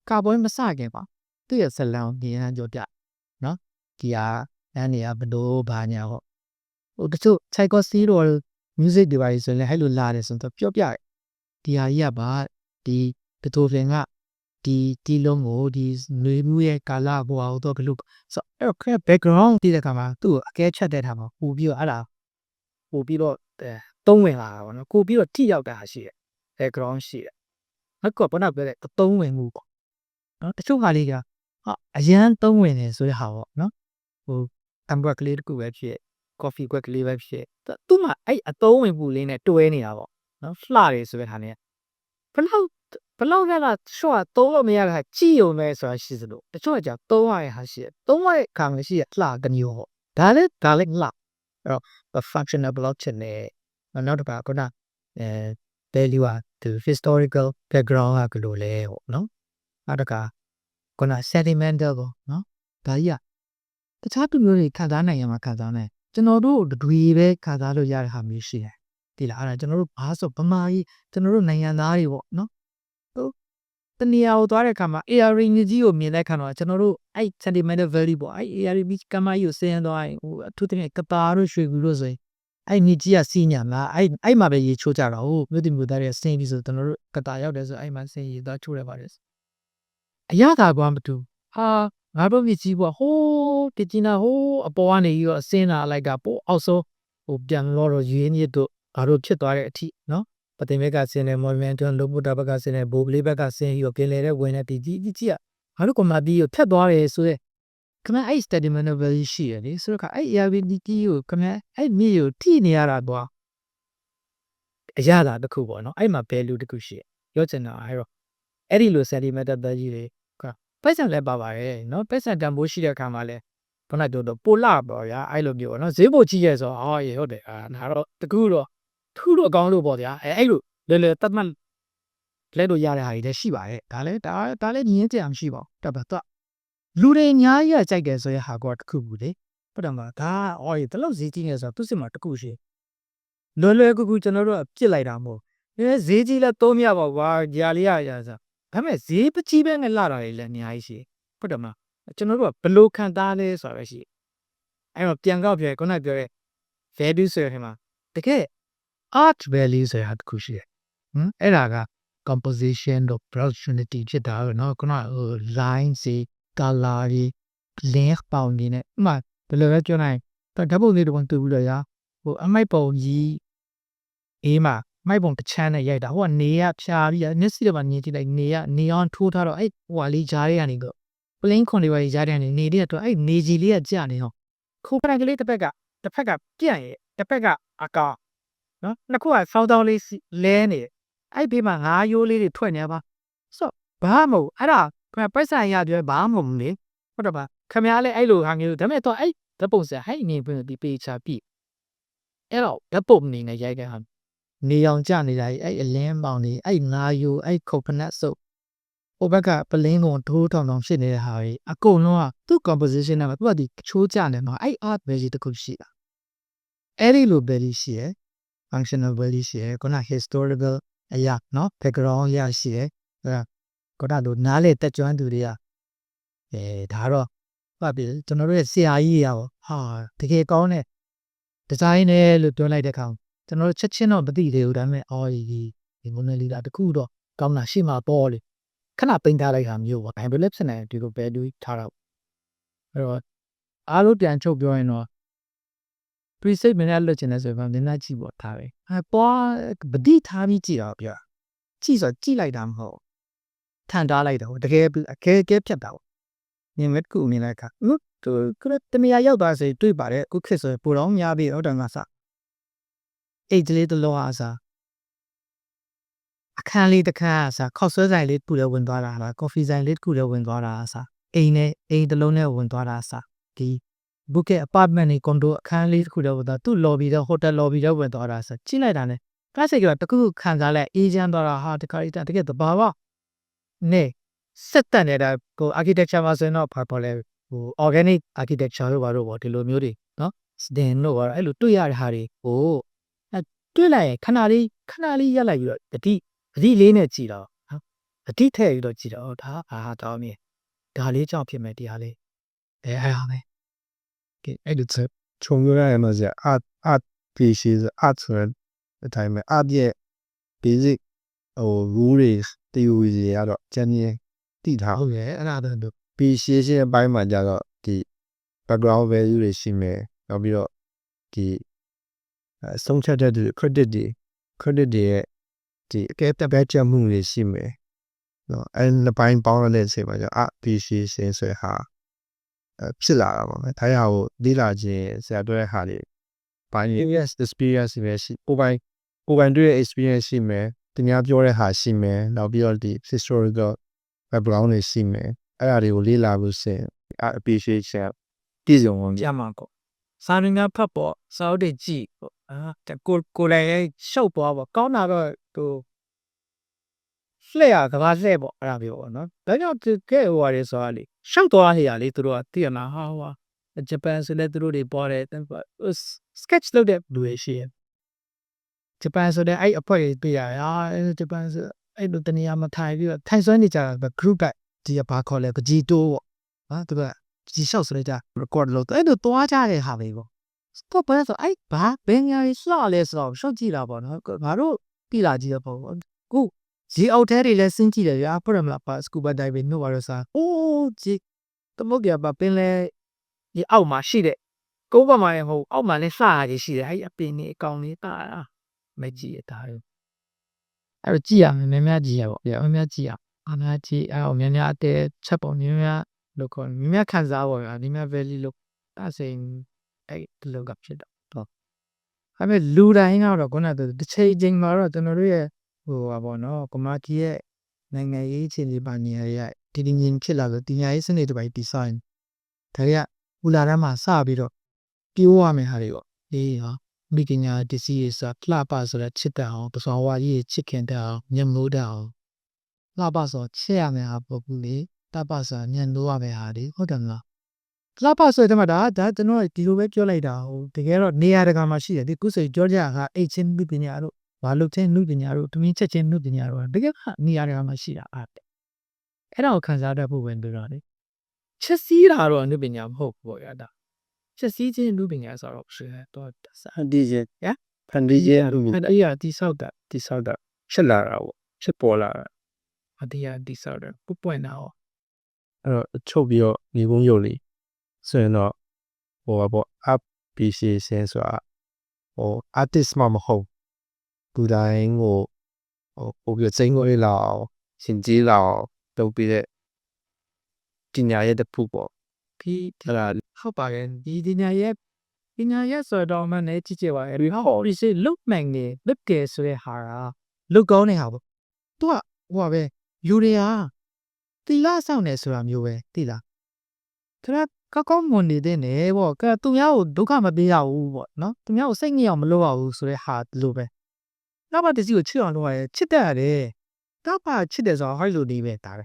ကာပွဲမစခင်ပါသူ့ရဲ့ဇလံဒီဟန်ကြောပြနော်ဒီဟာအဲ့နေရဘလို့ဘာညာဟောတချို့ Tchaikovsky တို့ music တွေပါဆိုရင်လည်းအဲ့လိုလာတယ်ဆိုတော့ပြောပြတယ်ဒီဟာကြီးကပါဒီဘီတိုဖင်ကဒီလုံးကိုဒီနှွေမှုရဲ့ကာလဟိုအောင်တော့ဘလို့ဆိုအဲ့တော့ background တည်တဲ့ခါမှာသူ့ကိုအကဲချက်တဲ့ထားမှာပို့ပြီးတော့အဲ့ဒါပို့ပြီးတော့သုံးဝင်လာတာပေါ့နော်ကိုပြီးတော့ထိရောက်တာရှိတယ် background ရှိတယ်နောက်ကဘယ်တော့ပြောတဲ့သုံးဝင်မှုပေါ့နော်တချို့ဟာလေးကအရန်သုံးဝင်နေဆိုတဲ့ဟာပေါ့နော်ဟိုအမ်ဘက်ကလေးတကူပဲဖြစ် coffee ကွက်ကလေးပဲဖြစ်သူ့မှာအဲ့အသုံးဝင်မှုလေးနဲ့တွဲနေတာပေါ့နော်လှတယ်ဆိုတဲ့ဟာနဲ့ဘလောက်ကရှော့သုံးလို့မရတာကြည့်ုံပဲဆိုတာရှိသလိုတချို့ကကြာသုံးရတဲ့ဟာရှိတယ်သုံးရတဲ့ခါမရှိရလှကမျိုးပေါ့ဒါလည်းလှအဲ့တော့ functional block ချင်တယ်နောက်တစ်ပါခုနvalue ကသူ historical background ကဘယ်လိုလဲပေါ့နော်နောက်တစ်ခါခုန sentimental ပေါ့နော်ဒါကြီးကတခြားသူမျိုးတွေခံစားနိုင်ရမှာခံစားနိုင်ကျွန်တော်တို့တွေပဲခံစားလို့ရတဲ့ဟာမျိုးရှိတယ်ဒီလားအဲ့ဒါကျွန်တော်တို့ဘာဆိုဗမာကြီးကျွန်တော်တို့နိုင်ငံသားတွေပေါ့နော်တနေရာကိုသွားတဲ့အခါမှာ AR မြစ်ကြီးကိုမြင်တဲ့အခါတော့ကျွန်တော်တို့အဲ့ sentimental value ပေါ့အဲ့ AR မြစ်ကမကြီးကိုဆင်းသွားရင်ဟိုအထူးသဖြင့်ကတာတို့ရွှေကူတို့ဆိုရင်အဲ့မြစ်ကြီးကစီးညာလားအဲ့မှာပဲရေချိုးကြတာဟုတ်မြို့တင်မြို့သားတွေဆင်းပြီးဆိုကျွန်တော်တို့ကတာရောက်တယ်ဆိုအဲ့မှာဆင်းရေသားချိုးရပါတယ်အရသာကွာမတူငါတို့မြစ်ကြီးပေါ့ဟိုးတကြီးနာဟိုးအပေါ်ကနေပြီးတော့အစင်းလာလိုက်ကပို့အောက်ဆုံးဟိုပြန်လို့တော့ရွေးမြစ်တို့ငါတို့ဖြစ်သွားတဲ့အထိနော်ပသိမ်ဘက်ကဆင်းတယ်မော်လမြိုင်တွန်းလုံပုတာဘက်ကဆင်းတယ်ဘိုးကလေးဘက်ကဆင်းပြီးတော့ပြင်လေတဲ့ဝင်တဲ့ဒီကြီးကငါတို့ကမှပြီးဖြတ်သွားတယ်ဆိုတဲ့ခမအဲ့ statement value ရှိရလေဆိုတော့အဲ့ Airbnb ကိုခမအဲ့မြေကိုထိနေရတာတော့အရသာတစ်ခုပေါ့နော်အဲ့မှာ value တစ်ခုရှိရောချင်တာအဲ့တော့အဲ့ဒီလို sentiment value တွေပိုက်ဆံလည်းပါပါတယ်နော်ပိုက်ဆံတန်ဖိုးရှိတဲ့အခါမှာလည်းခုနပြောတော့ပိုလာပေါ့ဗျာအဲ့လိုမျိုးပေါ့နော်ဈေးပိုကြီးရဲဆိုရေဟုတ်တယ်ဒါတော့တကူတော့ထူးတော့အကောင်းလို့ပေါ့ဗျာအဲ့လိုလေတတ်မှတ်လဲလို့ရတဲ့ဟာတွေလည်းရှိပါတယ်ဒါလည်းညင်းကြံမရှိပါဘူးတပတ်တော့လူတွေအများကြီးကကြိုက်တယ်ဆိုရဟာကောတခုဘူးလေပတ်တော့မှာဒါရေတလောက်ဈေးကြီးနေဆိုတော့သူ့စစ်မှာတခုရှိလွယ်ကူကျွန်တော်တို့ကပြစ်လိုက်တာမဟုတ်ဈေးကြီးလဲသုံးမရပါဘူးကွာဂျာလေးရဆို ဒါပေမဲ့ဈေးပကြီးပဲနဲ့လာတာတွေလည်းအများကြီးရှိဟုတ်တယ်မလားကျွန်တော်တို့ကဘလို့ခံသားလဲဆိုတာပဲရှိအဲ့တော့ပြန်ကောက်ပြောခုနပြောတဲ့ value ဆိုတဲ့မှာတကယ် art value ဆိုတာတစ်ခုရှိတယ်အဲ့ဒါက composition တို့ productivity ဖြစ်တာပဲเนาะခုနline စီ color တွေ length ပေါင်းနေနဲ့ဥမာဘယ်လိုလဲပြောနိုင်ဓာတ်ပုံလေးတစ်ပုံတူပြီးတော့ရာအမိုက်ပုံကြီးအေးမှာမိုက်ပုံတစ်ချမ်းနဲ့ရိုက်တာဟိုကနေရဖြာပြီးမျက်စိတော့မှမြင်ကြည့်လိုက်နေရနေအောင်ထိုးထားတော့အဲ့ဟိုဟာလေးဂျားတွေကနေတော့ plain ခွန်တွေပါဂျားတွေကနေနေတော့အဲ့နေကြီးလေးကကြာနေတော့ခိုးပရိုက်ကလေးတစ်ဖက်ကပြန့်ရဲ့တစ်ဖက်ကအကောင်နော်နှစ်ခုကစောင်းစောင်းလေးလဲနေအဲ့ဘေးမှာငါးရိုးလေးတွေထွက်နေပါဆိုဘာမဟုတ်အဲ့ဒါပိုက်ဆံရပြောဘာမဟုတ်လေဟုတ်တော့ပါခင်ဗျားလည်းအဲ့လိုဟာမျိုးဒါပေမဲ့တော့အဲ့ဓပုံစံဟဲ့နေပြီးပေးချပြီးအဲ့တော့ဓပုံနေနဲ့ရိုက်တဲ့ဟာနေအောင်ကြနေတာအဲ့အလင်းပေါင်နေအဲ့ငါးရိုးအဲ့ခုတ်ဖနက်စုပ်ဟိုဘက်ကပလင်းကုန်ထိုးထောင်ဖြစ်နေတဲ့ဟာကြီးအကုန်လုံးကသူ့ composition နဲ့သူကဒီချိုးကြနေမှာအဲ့ art value တခုရှိတာအဲ့ဒီလို value ရှိရယ် functional value ရှိရယ်ခုန historical အရာเนาะ background ရရှိရယ်ခုနလိုနားလေတက်ကြွသူတွေကဒါတော့ဟုတ်ပြီကျွန်တော်တို့ရဲ့ဆရာကြီးရပါဟာတကယ်ကောင်းတဲ့ဒီဇိုင်းနဲ့လို့ပြောလိုက်တဲ့အခါကျွန်တော်တို့ချက်ချင်းတော့မသိသေးဘူးဒါပေမဲ့အော်ဒီမိုနယ်လီတာတခုတော့ကောင်းတာရှိမှာပေါ့လေခဏပိန်ထားလိုက်တာမျိုးပေါ့ Bible လည်းဖြစ်နေဒီလို value ထားတော့အဲ့တော့အားလုံးပြန်ချုပ်ပြောရင်တော့ preset မင်းလည်းလွတ်ချင်တယ်ဆိုရင်မင်းလည်းကြည့်ပေါ့ထားပဲပွားဗတိထားပြီးကြည့်တော့ပြောကြည့်ဆိုကြည့်လိုက်တာမဟုတ်ထန်ထားလိုက်တော့တကယ်အကဲဖြတ်တာပေါ့မြင်မဲ့ကူမြင်လိုက်ခါသူကတမယာရောက်သွားစေတွေ့ပါတယ်အခုခစ်ဆိုပူတော့များပြီဟုတ်တယ်ငါစအိတ်ကလေးတလောအားစားအခန်းလေးတစ်ခန်းအားစားခောက်ဆွဲဆိုင်လေးတစ်ခုလည်းဝင်သွားတာလားကော်ဖီဆိုင်လေးတစ်ခုလည်းဝင်သွားတာအားစားအိမ်တစ်လုံးနဲ့ဝင်သွားတာအားစားဒီဘုတ်က apartment နဲ့ condo အခန်းလေးတစ်ခုတော့ဝင်သွားသူ့ lobby တော့ hotel lobby တော့ဝင်သွားတာအားစားကြည့်လိုက်တာနဲ့ကစိတ်ကတခုခံစားလိုက်အေးချမ်းသွားတာဟာတခါတည်းတကယ်တဘာဝနေစက်တက်နေတာကို architecture မှာဆိုရင်တော့ဘာလဲorganic architecture လို့ပါတော့ဒီလိုမျိုးတွေနော် stain လို့ပါအဲ့လိုတွေ့ရတဲ့ဟာတွေကိုတွေ့လိုက်ရင်ခဏလေးရက်လိုက်ပြီးတော့တတိလေးနဲ့ကြည်တော့တတိထည့်ပြီးတော့ကြည်တော့ဒါတော့မြင်ဒါလေးကြောင့်ဖြစ်မယ်တရားလေးအဲ့ဟာပဲကဲအဲ့လိုချက် ခြုံပြောရရင်တော့ art pieces art ဆိုတဲ့အတိုင်းပဲ art ရဲ့ basic rule တွေ theory တွေကတော့ကျန်နေတည်ထား ဟုတ်ရဲ့အဲ့ဒါတော့ pieces ရဲ့အပိုင်းမှာကြတော့ဒီ background value တွေရှိမယ်နောက်ပြီးတော့ဒီဆုံးဖြတ်တဲ့ credit တွေရဲ့ဒီအကဲတက်ချက်မှုတွေရှိမယ်နော်အဲ့နှစ်ပိုင်းပေါင်းရတဲ့အချိန်မှာကျ art pieces ဆိုတဲ့ဟာဖြစ်လာတာပါပဲဒါရကိုလေ့လာခြင်းဆရာတို့ရဲ့ဟာတွေပိုင်း experience ပဲရှိကိုယ်ပိုင်တွေ့တဲ့ experience ရှိမယ်သူများပြောတဲ့ဟာရှိမယ်နောက်ပြီးတော့ဒီ historical background တွေရှိမယ်အဲ့ဒါတွေကိုလေ့လာလို့ဆိုရင် appreciation တည်စုံအောင် ပြမှာကောစာရင်းကဖတ်ပေါ့စာအုပ်တွေကြည့်ပေါ့ကိုလည်းရှုပ်သွားပေါ့ကောင်းတာတော့လှည့်ရကဘာလှည့်ပေါ့အဲ့ဒါမျိုးပေါ့နော်ဒါကြောင့်ကဲဟိုဟာတွေဆိုတာလေရှောက်သွားရလေသူတို့ကသိရလားဟာဂျပန်ဆိုလည်းသူတို့တွေပေါ်တယ် sketch လုပ်တဲ့လူတွေရှိရဂျပန်ဆိုတဲ့အဲ့အဖွဲ့တွေပြရဂျပန်ဆိုအဲ့လိုတနေရာမှာထိုင်ပြီးတော့ထိုင်ဆွဲနေကြတာ group ကဒီကဘာခေါ်လဲပကြီးတိုးပေါ့သူကဒီရှောက်ဆိုလိုက်ကြ record လုပ်အဲ့လိုသွားကြတဲ့ဟာပဲပေါ့ stop ပဲဆိုအဲ့ဘာဘယ်ညာကြီးလှလဲဆိုတော့ရှောက်ကြည့်တာပေါ့နော်ငါတို့ပြည်လာကြည့်ရပေါ့ခုဒီအောက်ထဲတွေလည်းစဉ်းကြည့်တယ်ဗျာပရမလာပါစကူဘာဒိုင်ဗင်တို့ပါတော့စားအိုးဒီတမုတ်ကပါပင်လဲဒီအောက်မှာရှိတဲ့ကုန်းပေါ်မှာဟိုအောက်မှာလည်းစရကြီးရှိတယ်အဲ့အပင်လေးအကောင်လေးတာမကြည့်ရတာအဲ့တော့ကြည့်ရမယ်များများကြည့်ရပေါ့ဗျာများကြည့်ရအောင်များကြည့်အဲ့များများအတဲချက်ပေါ့များလို့ခေါ်များခံစားပေါ့ဗျာများ value လို့အဲ့စိန်အဲ့ဒီလောက်ကဖြစ်တော့အဲ့မဲ့လူတိုင်းကတော့ခုနကတစ်ချိန်မှာတော့ကျွန်တော်တို့ရဲ့ဟိုပါပေါ့နော်ကမာကြီးရဲ့နိုင်ငံရေးအခြေအနေပါနေရတည်ငြိမ်ဖြစ်လာလို့တင်ညာရေးစနစ်တွေပိုင်း design ဒါတွေကဦးလာတန်းမှာစပြီးတော့ပြိုးရမယ်ဟာတွေပေါ့အေးဟာမိကညာတစီရေးစာလှပဆိုတဲ့ချစ်တဲ့အောင်ပစောဝါကြီးချစ်ခင်တဲ့အောင်ညံ့မိုးတဲ့အောင်လှပဆိုချစ်ရမယ်ဟာပေါ့ဘူးလေတပဆိုညံ့လို့ရမယ်ဟာဒီဟုတ်တယ်မလားလှပဆိုတဲ့မှာဒါကျွန်တော်ဒီလိုပဲပြောလိုက်တာဟိုတကယ်တော့နေရာတကာမှာရှိတယ်ဒီကုစိကြောကြကအိတ်ချင်းမိပညာတို့ဘာလို့ချင်းနှုပညာတို့တမင်းချက်ချင်းနှုပညာတို့တကယ်ကနေရာတကာမှာရှိတာ အဲ့ဒါကိုခံစားတတ်ဖို့ပဲပြောတာလေချက်စီးတာတော့အနုပညာမဟုတ်ဘူးပေါ့ရတာချက်စီးခြင်းအနုပညာဆိုတော့ရှိတယ်တော့စ ဖန်တီးခြင်း ဟမ် ဖန်တီးခြင်းအမှု အဲ့ဒီကတိဆောက်တာ တိဆောက်တာဖြစ်လာတာပေါ့ဖြစ်ပေါ်လာတာ အတရားတိဆောက်တယ်ပုပွင့်တာရော အဲ့တော့ချုပ်ပြီးတော့ညီကုန်းရုပ်လေးဆိုရင်တော့ဟိုပါပေါ့ appreciation ဆိုတာဟို artist မှမဟုတ်သူတိုင်းကိုဟိုပြီးစိန်ကိုလေးလောက်ရှင်ကြီးလောက်လုပ်ပြီးတဲ့ပညာရဲ့တစ်ခုပေါ့ ပြီး အဲ့ဒါ ဟုတ်ပါရဲ့ဒီပညာရဲ့ဆိုတော့မှလည်းကြည့်ကြပါရဲ့ဒီဟောဒီစေလုတ်မှန်နေလုတ်ကဲဆိုတဲ့ဟာကလုတ်ကောင်းတဲ့ဟာပေါ့သူကဟိုပါပဲယူရီယာတီလာဆောင်နေဆိုတာမျိုးပဲတိလားခဏကောင်းမွန်နေတဲ့နေပေါ့ကဲသူများကိုဒုက္ခမပေးရဘူးပေါ့နော်သူများကိုစိတ်ငြိမ်အောင်မလုပ်ရဘူးဆိုတဲ့ဟာလိုပဲနောက်ပါတစီကိုချစ်အောင်လုပ်ရတယ်ချစ်တတ်ရတယ်တော့ပါချစ်တယ်ဆိုတော့ဟိုက်လိုနေပဲဒါပဲ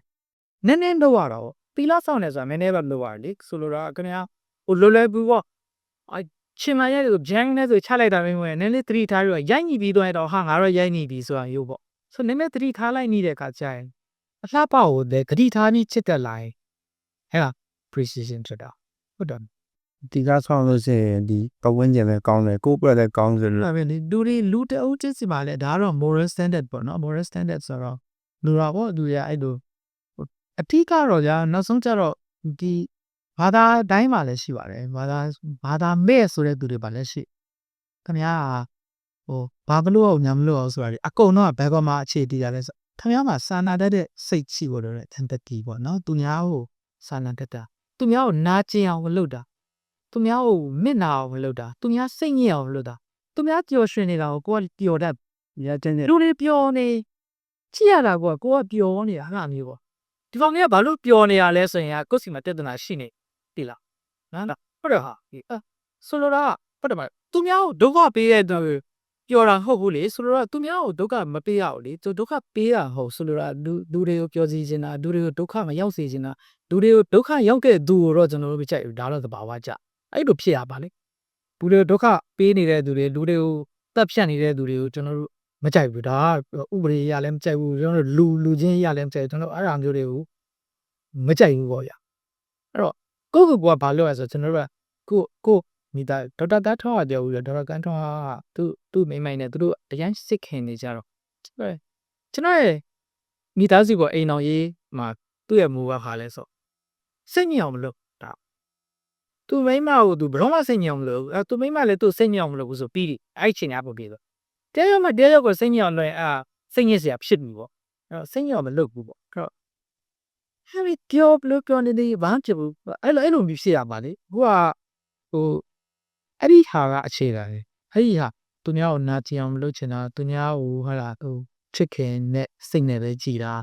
နည်းနည်းလုပ်ရတော့တီလာဆောင်နေဆိုတာနည်းနည်းပဲလုပ်ရတယ်လေဆိုလိုတာခင်ဗျာဟိုလွယ်လွယ်ဘူးပေါ့ချင်မရဲ့ဆိုဂျန်နဲ့ဆိုချလိုက်တာမင်းဝင်နည်းနည်းသတိထားပြီးတော့ရိုက်ညီပြီးတော့ဟာငါတော့ရိုက်ညီပြီးဆိုတာရုပ်ပေါ့ဆိုနည်းနည်းသတိထားလိုက်နေတဲ့အခါကျရင်အလှပကိုလည်းဂတိထားပြီးချစ်တက်လာရင်ဟဲ့လား precision ဆိုတာဟုတ်တယ် ဒီကားဆောင်လို့ရှိရင်ဒီပတ်ဝန်းကျင်လည်းကောင်းတယ်ကိုယ့်အတွက်လည်းကောင်းတယ်လို့ ဒါပဲလေလူတအုပ်ချင်းစီပါလေဒါကတော့ moral standard ပေါ့နော် moral standard ဆိုတော့လူတော်ပေါ့လူရအဲ့လိုအထီးကတော့ကြာနောက်ဆုံးကျတော့ဒီဘာသာတိုင်းမှာလည်းရှိပါတယ်ဘာသာမဲ့ဆိုတဲ့သူတွေပါလည်းရှိခင်ဗျာဟိုဘာမလို့အောင်ညာမလို့အောင်ဆိုတာဒီအကုန်တော့ဘယ်ကောမှာအခြေတည်ရလဲဆိုခင်ဗျားမှာစာနာတတ်တဲ့စိတ်ရှိဖို့တော့ empathy ပေါ့နော်သူများကိုစာနာတတ်တာသူများကိုနာကျင်အောင်မလုပ်တာသူများကိုမစ်နာအောင်မလုပ်တာသူများစိတ်ညစ်အောင်မလုပ်တာသူများပျော်ရွှင်နေတာကိုကိုကပျော်တတ် ရတဲ့နဲ့ လူတွေပျော်နေကြည့်ရတာကိုကပျော်နေတာဟာမျိုးပေါ့ဒီကောင်လေးကဘာလို့ပျော်နေရလဲဆိုရင်ကိုယ့်စီမှာတက်တနာရှိနေတိလားနော်ဟုတ်တယ်ဟာဆိုလိုတာဟုတ်တယ်မသူများကိုဒုက္ခပေးတဲ့သူပျော်တာဟုတ်ဘူးလေဆိုလိုတာသူများကိုဒုက္ခမပေးရဘူးလေသူဒုက္ခပေးတာဟုတ်ဆိုလိုတာလူတွေကိုပျော်စီချင်တာလူတွေကိုဒုက္ခမရောက်စေချင်တာလူတွေကိုဒုက္ခရောက်တဲ့သူကိုတော့ကျွန်တော်တို့မကြိုက်ဘူးဒါတော့သဘာဝကြအဲ့လိုဖြစ်ရပါလေလူတွေဒုက္ခပေးနေတဲ့သူတွေလူတွေကိုတက်ဖြတ်နေတဲ့သူတွေကိုကျွန်တော်တို့မကြိုက်ဘူးဒါကဥပဒေရလည်းမကြိုက်ဘူးကျွန်တော်တို့လူချင်းရလည်းမကြိုက်ဘူးကျွန်တော်အဲ့အရာမျိုးတွေကိုမကြိုက်ဘူးပေါ့ဗျာအဲ့တော့ကိုကဘာလို့လဲဆိုကျွန်တော်တို့ကကိုမိသားဒေါက်တာသားထောင်းရတယ်ဦးဒေါက်တာကန်ထောင်းကသူ့မိမိုင်းနဲ့သူတို့အရင်စစ်ခင်နေကြတော့ကျွန်တော်ရဲ့မိသားစုကအိမ်တော်ရေးမှာသူ့ရဲ့မူကခါလဲဆိုစိတ်ညစ်အောင်မလုပ်ဒါသူမိမကိုသူဘယ်တော့မှစိတ်ညစ်အောင်မလုပ်သူမိမလည်းသူ့စိတ်ညစ်အောင်မလုပ်ဘူးဆိုပြီးအဲ့ချိန်များပို့ပြီးတော့တရားကိုစိတ်ညစ်အောင်လုပ်ရင်စိတ်ညစ်စရာဖြစ်ပြီပေါ့အဲ့တော့စိတ်ညစ်အောင်မလုပ်ဘူးပေါ့အဲ့တော့ဟဲ့ပြောနေနေဘာဖြစ်ဘူးအဲ့လိုမျိုးဖြစ်ရပါလေဟိုအဲ့ဒီဟာကအခြေခံလေအဲ့ဒီဟာသူများကိုနာကျင်အောင်မလုပ်ချင်တာသူများကိုဟာလာချစ်ခင်နဲ့စိတ်နဲ့ပဲကြည်တာ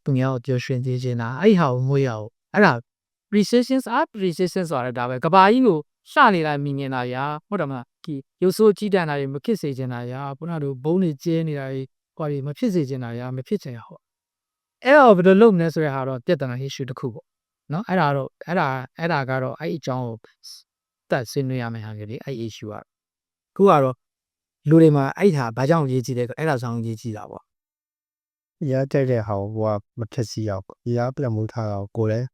သူများကိုကြော်ရွှင်စေချင်တာအဲ့ဒီဟာကိုမွေးရအောင်အဲ့ဒါ precision ဆိုတာဒါပဲကဘာကြီးကိုရှနေတာမြင်နေတာရာဟုတ်တယ်မလားဒီရုပ်ဆိုးကြီးတန်းတာတွေမဖြစ်စေချင်တာရာခုနကဘုံတွေကျဲနေတာတွေဟိုတွေမဖြစ်စေချင်တာရာမဖြစ်ချင်ရဟောအဲ့တော့ဘယ်လိုလုပ်မလဲဆိုတဲ့ဟာတော့ပြဿနာ issue တစ်ခုပေါ့နော်အဲ့ဒါကတော့အဲ့အကြောင်းကိုတက်ဆွေးနွေးရမယ့်ဟာကြီးလေအဲ့ issue ကခုကတော့လူတွေမှာအဲ့ဒါဘာကြောင့်ရေးကြည့်လဲအဲ့ဒါဆောင်ရေးကြည့်တာပေါ့ ရတဲ့ဟာကိုမထက်စီအောင်ရပြမိုးထားတော့ကိုလည်း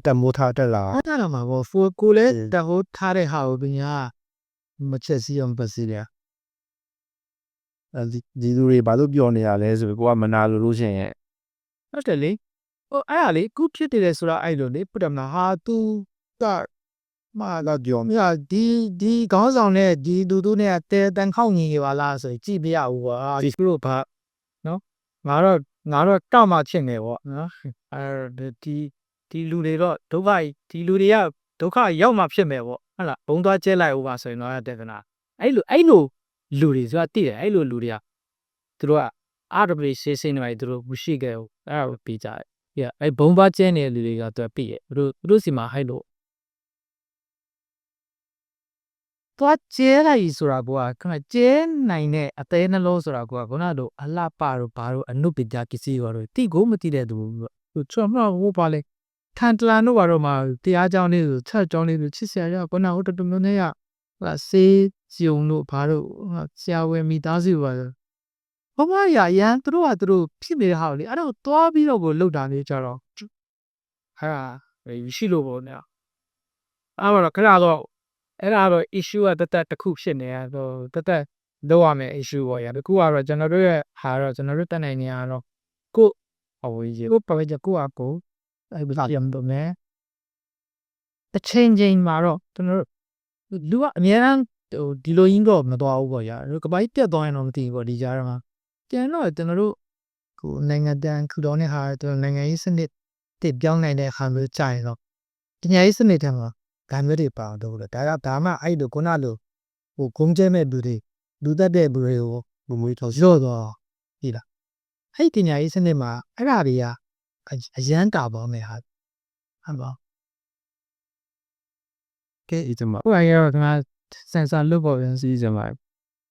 တက်မိုးထားတက်လာ အဲ့ဒါတော့မှာပေါ့ကိုလည်းတဟိုးထားတဲ့ဟာကိုပညာမချက်စီအောင်ပတ်စီတယ် ဒီလူတွေဘာလို့ပြောနေရလဲဆိုပြီးကိုကမနာလို့ရှိရင် ဟုတ်တယ်လေအဲ့ဒါလေခုဖြစ်နေတယ်ဆိုတာအဲ့လိုလေပြတ်မလားဟာ तू က မာလာပြော မြာဒီခေါင်းဆောင်နဲ့ဒီလူတို့နဲ့တဲတန်ခေါက်ညီပါလားဆိုရင်ကြည့်ပြရဘူးကွာဒီလိုဘာနော်ငါတော့ကမှချစ်နေပေါ့နော်ဒီလူတွေတော့ဒုက္ခဒီလူတွေကဒုက္ခရောက်မှဖြစ်မယ်ပေါ့ဟုတ်လားဘုံသွားကျဲလိုက်ဦးပါဆိုရင်တော့တက်ကနာအဲ့လိုလူတွေဆိုတာတည်တယ်အဲ့လိုလူတွေကသူတို့ကအားတပည့်ဆေးနေပါသူတို့မရှိခဲ့ဘူးအဲ့ဒါကိုပြီးကြတယ်ပြအဲ့ဘုံသွားကျဲနေတဲ့လူတွေကသူကပြီးရသူတို့စီမှာဟဲ့လို့သွားကျဲလိုက်ဆိုတာကခဏကျဲနိုင်တဲ့အသေးနှလုံးဆိုတာကခုနတို့အလှပတို့ဘာတို့အနုပညာပစ္စည်းတို့တိကိုမတိတဲ့သူသူချောမှဟိုပါလေထန်တလန်တို့ဘာတို့မှာတရားကြောင်းလေးဆိုချက်ကြောင်းလေးဆိုချစ်စရာရခုနဟိုတမျိုးနဲ့ရဟာဆေးကြုံတို့ဘာတို့ဆရာဝန်မိသားစုပါ ဘဝရအရန်သူတို့ကသူတို့ဖြစ်နေတဲ့ဟာကိုလေအဲ့တော့သွားပြီးတော့ကိုလှုပ်တာလေးကြတော့ဟာရှိလို့ပေါ့နော်အဲ့တော့ခဏတော့အဲ့ဒါတော့ issue ကတက်တစ်ခုဖြစ်နေရတော့တက်လောက်ရမယ် issue ပေါ့ရတခုကတော့ကျွန်တော်တို့ရဲ့ဟာတော့ကျွန်တော်တို့တက်နိုင်နေရတော့ကိုကိုပတ်ဝန်းကျင်ကိုအဲ့ဘာရမ်းတော့မယ်တစ်ချိန်မှာတော့ကျွန်တော်တို့လူကအများအားဒီလိုရင်းတော့မတော်ဘူးပေါ့ရကပိုင်းပြတ်သွားရင်တော့မသိဘူးပေါ့ဒီကြားမှာပြန်တော့ကျွန်တော်တို့ကိုနိုင်ငံတန်ခူတော်နဲ့ဟာနိုင်ငံရေးစနစ်တစ်ပြောင်းနိုင်တဲ့ဟာမျိုးကြာရင်တော့ပညာရေးစနစ်ထဲမှာဂိုင်းမျိုးတွေပါတော့လို့ဒါမှအဲ့လိုခုနလိုဟိုဂုံးကျဲမဲ့လူသက်တဲ့လူတွေကိုဘုံမွေးထော်ရော့တော့ပြီလားအဲ့ပညာရေးစနစ်မှာအဲ့ဒါတွေကအရန်တာပေါ်မယ်ဟာဟုတ်ပါ ကဲဒီမှာ ဟိုအရင်ကစင်ဆာလွတ်ပေါ်ရင် စီးစမှာ